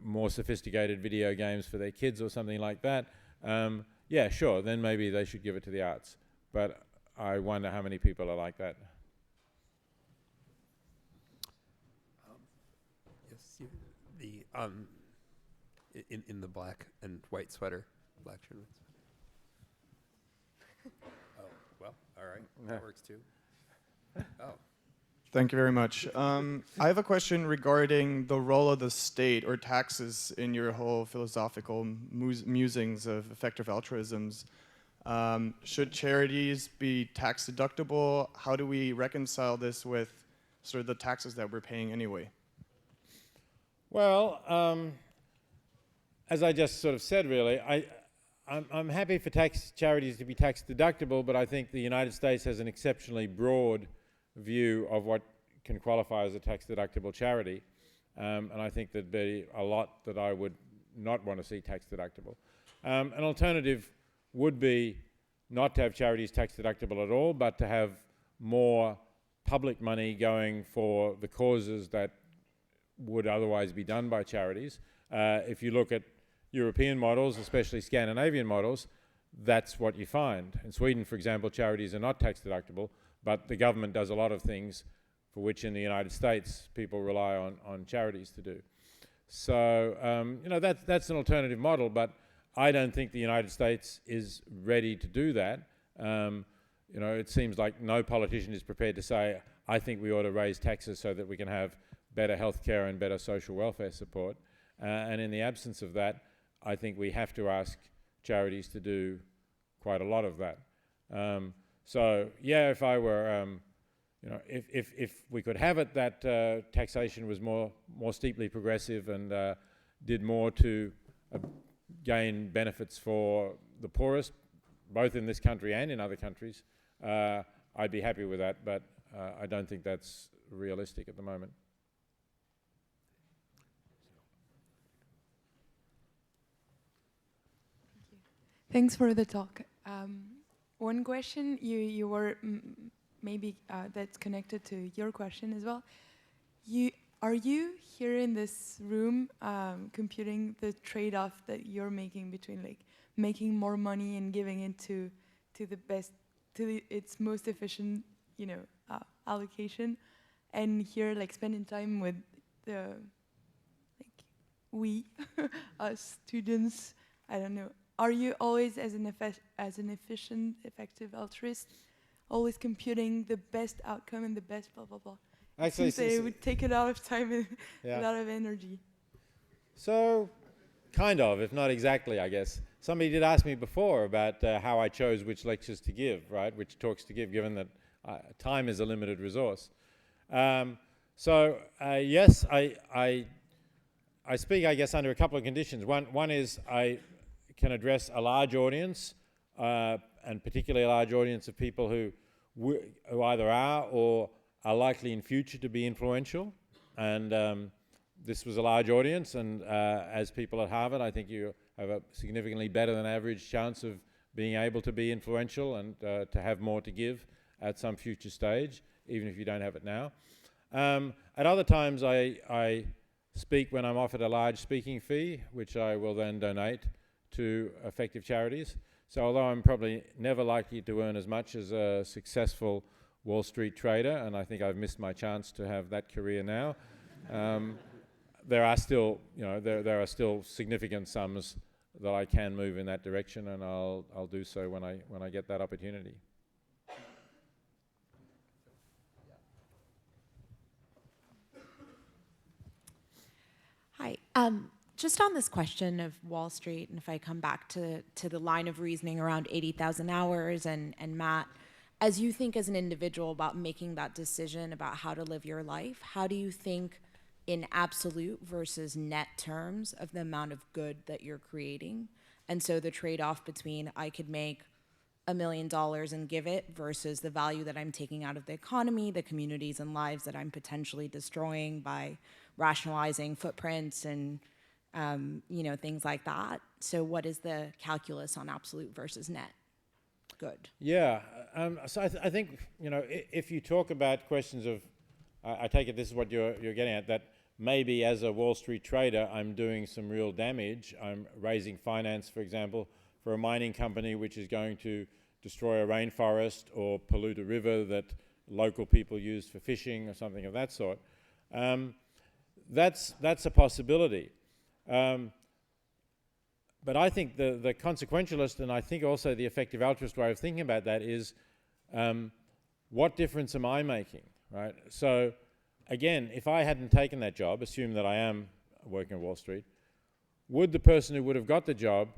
more sophisticated video games for their kids or something like that. Yeah, sure, then maybe they should give it to the arts. But I wonder how many people are like that. Yes, in the black and white sweater, black shirt and white sweater. Oh, well, all right, that works too. Oh. Thank you very much. I have a question regarding the role of the state or taxes in your whole philosophical musings of effective altruisms. Should charities be tax deductible? How do we reconcile this with sort of the taxes that we're paying anyway? Well, as I just sort of said, really, I'm happy for charities to be tax deductible, but I think the United States has an exceptionally broad view of what can qualify as a tax deductible charity, and I think there'd be a lot that I would not want to see tax deductible. An alternative would be not to have charities tax deductible at all, but to have more public money going for the causes that would otherwise be done by charities. If you look at European models, especially Scandinavian models, that's what you find. In Sweden, for example, charities are not tax deductible, but the government does a lot of things for which in the United States people rely on charities to do. So, that's an alternative model, but I don't think the United States is ready to do that. It seems like no politician is prepared to say, I think we ought to raise taxes so that we can have better health care and better social welfare support. And in the absence of that, I think we have to ask charities to do quite a lot of that. So yeah, if I were, if we could have it that taxation was more steeply progressive and did more to gain benefits for the poorest, both in this country and in other countries, I'd be happy with that, but I don't think that's realistic at the moment. Thanks for the talk. One question you were maybe that's connected to your question as well. Are you here in this room computing the trade-off that you're making between like making more money and giving it to the best, its most efficient, allocation, and here like spending time with the us students? I don't know. Are you always as an efficient, effective altruist, always computing the best outcome and the best blah blah blah? Actually, it would take a lot of time and yeah. a lot of energy. So, kind of, if not exactly, I guess. Somebody did ask me before about how I chose which lectures to give, right? Which talks to give, given that time is a limited resource. Yes, I speak, I guess, under a couple of conditions. One is I can address a large audience, and particularly a large audience of people who either are or are likely in future to be influential. And this was a large audience, and as people at Harvard, I think you have a significantly better than average chance of being able to be influential and to have more to give at some future stage, even if you don't have it now. At other times, I speak when I'm offered a large speaking fee, which I will then donate to effective charities. So although I'm probably never likely to earn as much as a successful Wall Street trader, and I think I've missed my chance to have that career now, there are still, there are still significant sums that I can move in that direction, and I'll do so when I get that opportunity. Hi. Just on this question of Wall Street, and if I come back to the line of reasoning around 80,000 hours and Matt, as you think as an individual about making that decision about how to live your life, how do you think in absolute versus net terms of the amount of good that you're creating? And so the trade-off between I could make $1 million and give it versus the value that I'm taking out of the economy, the communities and lives that I'm potentially destroying by rationalizing footprints and things like that. So what is the calculus on absolute versus net good? Yeah, so I think, if you talk about questions of I take it this is what you're getting at, that maybe as a Wall Street trader, I'm doing some real damage. I'm raising finance, for example, for a mining company which is going to destroy a rainforest or pollute a river that local people use for fishing or something of that sort. That's a possibility. But I think the consequentialist, and I think also the effective altruist way of thinking about that is, what difference am I making, right? So again, if I hadn't taken that job, assume that I am working at Wall Street, would the person who would have got the job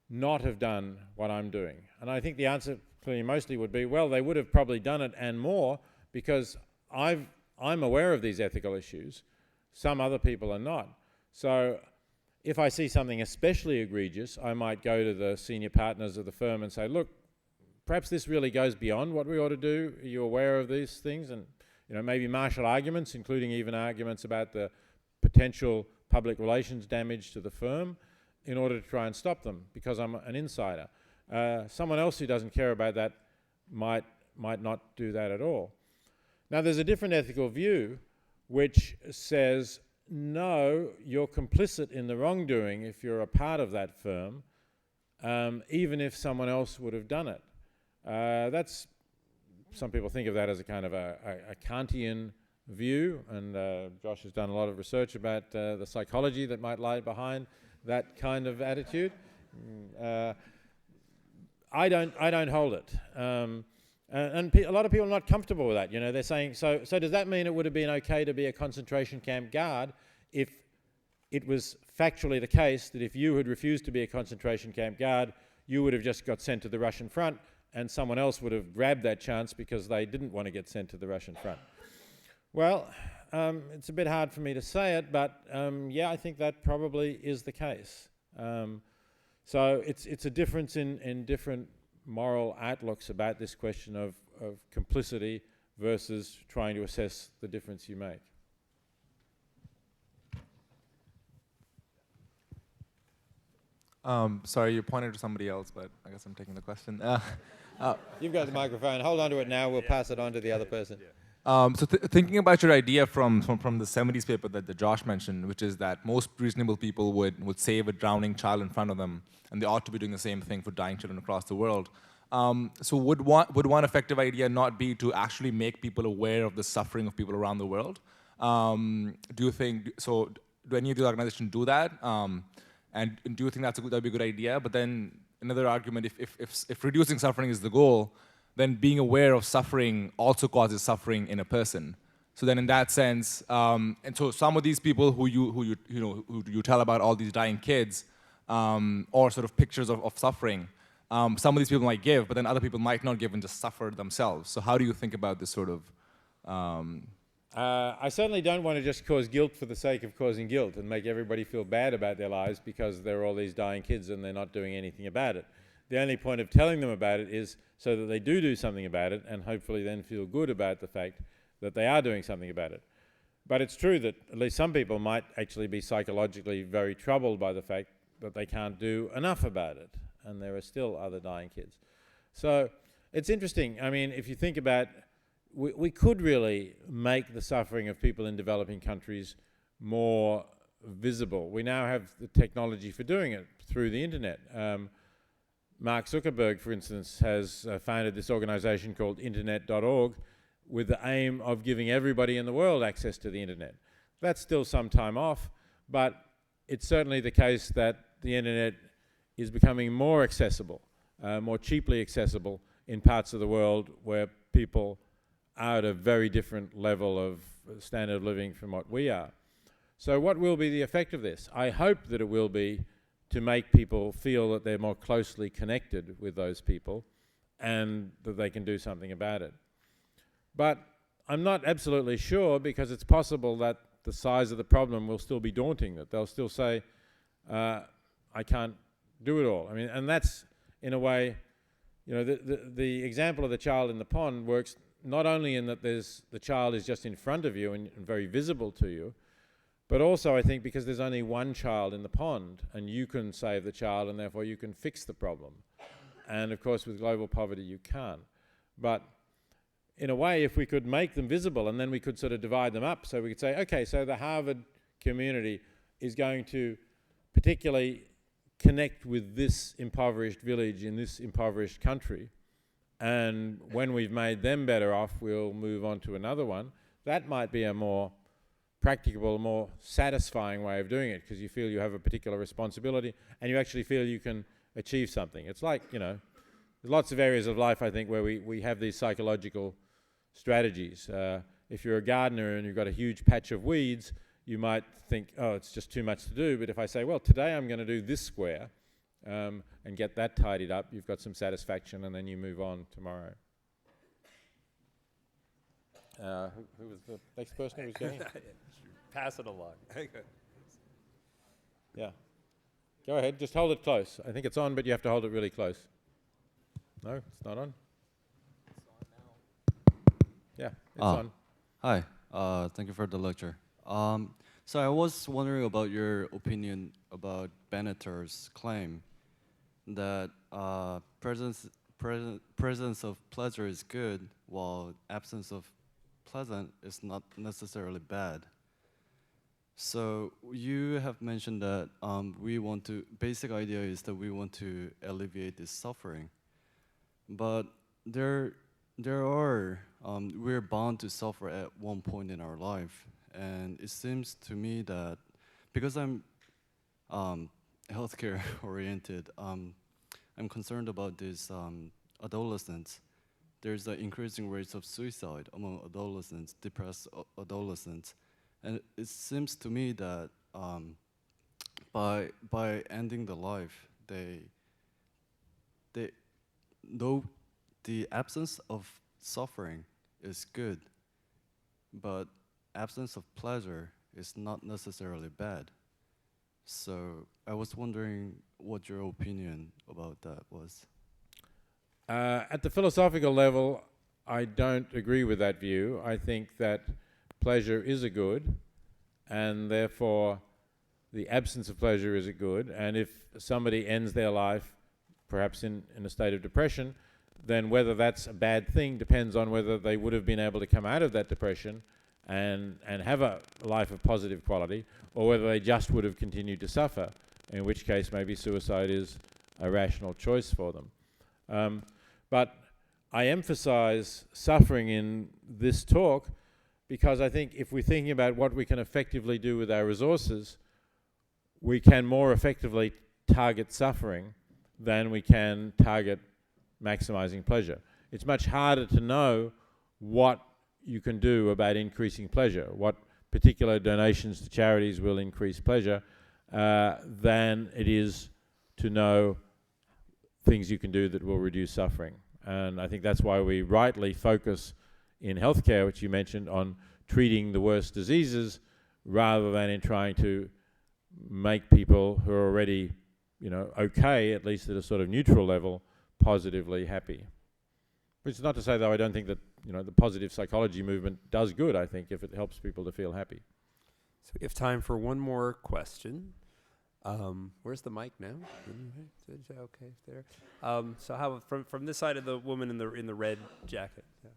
not have done what I'm doing? And I think the answer clearly mostly would be, well, they would have probably done it and more, because I'm aware of these ethical issues. Some other people are not. So if I see something especially egregious, I might go to the senior partners of the firm and say, look, perhaps this really goes beyond what we ought to do. Are you aware of these things? And maybe marshal arguments, including even arguments about the potential public relations damage to the firm, in order to try and stop them, because I'm an insider. Someone else who doesn't care about that might not do that at all. Now, there's a different ethical view which says, no, you're complicit in the wrongdoing if you're a part of that firm, even if someone else would have done it. Some people think of that as a kind of a Kantian view, and Josh has done a lot of research about the psychology that might lie behind that kind of attitude. I don't hold it. And a lot of people are not comfortable with that. They're saying, so does that mean it would have been okay to be a concentration camp guard if it was factually the case that if you had refused to be a concentration camp guard, you would have just got sent to the Russian front, and someone else would have grabbed that chance because they didn't want to get sent to the Russian front? Well, it's a bit hard for me to say it, but yeah, I think that probably is the case. So it's a difference in different moral outlooks about this question of complicity versus trying to assess the difference you make. Sorry, you pointed to somebody else, but I guess I'm taking the question. You've got the microphone. Hold on to it now. We'll pass it on to the other person. So thinking about your idea from the 70s paper that Josh mentioned, which is that most reasonable people would save a drowning child in front of them, and they ought to be doing the same thing for dying children across the world. So would one effective idea not be to actually make people aware of the suffering of people around the world? Do you think so? Do any of the organizations do that? And do you think that'd be a good idea? But then another argument: if reducing suffering is the goal, then being aware of suffering also causes suffering in a person. So then, in that sense, and so some of these people who you tell about all these dying kids, or sort of pictures of suffering, some of these people might give, but then other people might not give and just suffer themselves. So how do you think about this sort of? I certainly don't want to just cause guilt for the sake of causing guilt and make everybody feel bad about their lives because there are all these dying kids and they're not doing anything about it. The only point of telling them about it is so that they do something about it, and hopefully then feel good about the fact that they are doing something about it. But it's true that at least some people might actually be psychologically very troubled by the fact that they can't do enough about it, and there are still other dying kids. So it's interesting. I mean, if you think about, we could really make the suffering of people in developing countries more visible. We now have the technology for doing it through the internet. Mark Zuckerberg, for instance, has founded this organization called internet.org with the aim of giving everybody in the world access to the internet. That's still some time off, but it's certainly the case that the internet is becoming more accessible, more cheaply accessible in parts of the world where people are at a very different level of standard of living from what we are. So what will be the effect of this? I hope that it will be to make people feel that they're more closely connected with those people and that they can do something about it. But I'm not absolutely sure, because it's possible that the size of the problem will still be daunting, that they'll still say, I can't do it all. I mean, and that's, in a way, the example of the child in the pond works not only in that the child is just in front of you and very visible to you, but also I think because there's only one child in the pond and you can save the child and therefore you can fix the problem. And of course with global poverty you can't. But in a way, if we could make them visible and then we could sort of divide them up, so we could say, okay, so the Harvard community is going to particularly connect with this impoverished village in this impoverished country, and when we've made them better off, we'll move on to another one. That might be a more practicable, more satisfying way of doing it, because you feel you have a particular responsibility and you actually feel you can achieve something. It's like, you know, there's lots of areas of life, I think, where we have these psychological strategies. If you're a gardener and you've got a huge patch of weeds, you might think, oh, it's just too much to do. But if I say, well, today I'm going to do this square and get that tidied up, you've got some satisfaction, and then you move on tomorrow. Who was the next person who was going? Pass it along. Yeah. Go ahead. Just hold it close. I think it's on, but you have to hold it really close. No, it's not on. It's on now. Yeah, it's on. Hi. Thank you for the lecture. So I was wondering about your opinion about Benneter's claim that presence of pleasure is good, while absence of pleasant is not necessarily bad. So you have mentioned that basic idea is that we want to alleviate this suffering, but we're bound to suffer at one point in our life. And it seems to me that because I'm healthcare oriented, I'm concerned about this adolescents. There's an increasing rates of suicide among adolescents, depressed adolescents. And it seems to me that by ending the life, though the absence of suffering is good, but absence of pleasure is not necessarily bad. So I was wondering what your opinion about that was. At the philosophical level, I don't agree with that view. I think that pleasure is a good, and therefore the absence of pleasure is a good. And if somebody ends their life, perhaps in a state of depression, then whether that's a bad thing depends on whether they would have been able to come out of that depression and have a life of positive quality, or whether they just would have continued to suffer, in which case maybe suicide is a rational choice for them. But I emphasize suffering in this talk because I think if we're thinking about what we can effectively do with our resources, we can more effectively target suffering than we can target maximizing pleasure. It's much harder to know what you can do about increasing pleasure, what particular donations to charities will increase pleasure, than it is to know things you can do that will reduce suffering. And I think that's why we rightly focus in healthcare, which you mentioned, on treating the worst diseases rather than in trying to make people who are already, you know, okay, at least at a sort of neutral level, positively happy. Which is not to say, though, I don't think that, you know, the positive psychology movement does good, I think, if it helps people to feel happy. So we have time for one more question. Where's the mic now? Okay, there. So how from this side of the woman in the red jacket? Yeah.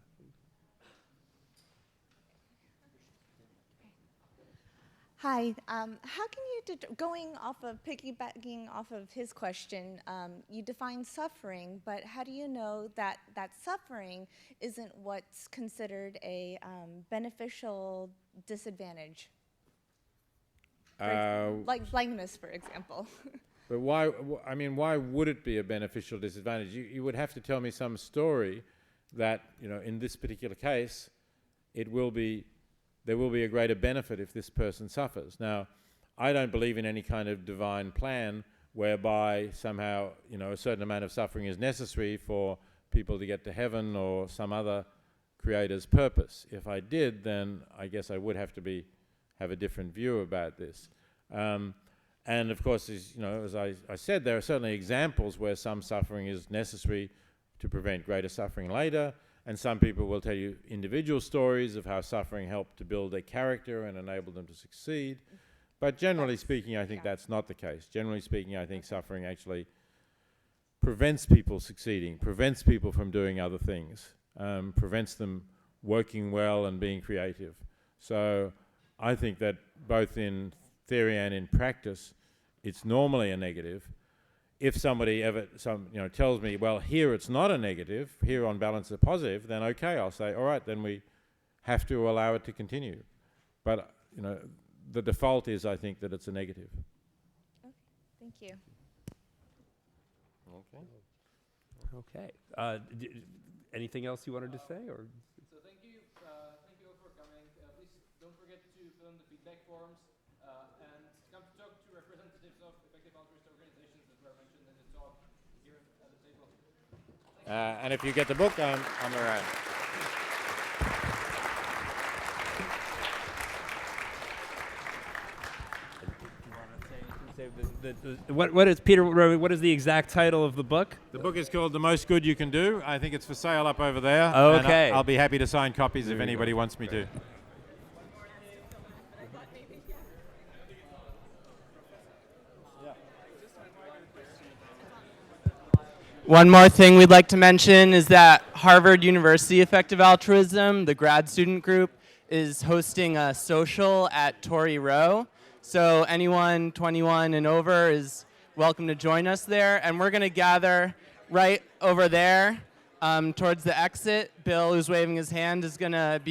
Hi. How can you, going off of, piggybacking off of his question, you define suffering, but how do you know that that suffering isn't what's considered a beneficial disadvantage? Like blindness, for example. But why, I mean, why would it be a beneficial disadvantage? You would have to tell me some story that, you know, in this particular case, there will be a greater benefit if this person suffers. Now, I don't believe in any kind of divine plan whereby somehow, you know, a certain amount of suffering is necessary for people to get to heaven or some other creator's purpose. If I did, then I guess I would have to have a different view about this. And of course, as I said, there are certainly examples where some suffering is necessary to prevent greater suffering later. And some people will tell you individual stories of how suffering helped to build their character and enable them to succeed. But generally speaking, I think that's not the case. Generally speaking, I think suffering actually prevents people succeeding, prevents people from doing other things. prevents them working well and being creative. So I think that both in theory and in practice, it's normally a negative. If somebody ever tells me, well, here it's not a negative, here on balance it's a positive, then okay, I'll say, all right, then we have to allow it to continue. But the default is, I think, that it's a negative. Okay, thank you. Okay. Anything else you wanted to say, or? So thank you all for coming. Please don't forget to fill in the feedback forms and come to talk to representatives of effective altruist organizations that were mentioned in the talk here at the table. And if you get the book, I'm around. What is Peter? What is the exact title of the book? The book is called The Most Good You Can Do. I think it's for sale up over there. Okay. And I'll be happy to sign copies if anybody wants me to. One more thing we'd like to mention is that Harvard University Effective Altruism, the grad student group, is hosting a social at Torrey Row. So anyone 21 and over is welcome to join us there. And we're going to gather right over there towards the exit. Bill, who's waving his hand, is going to be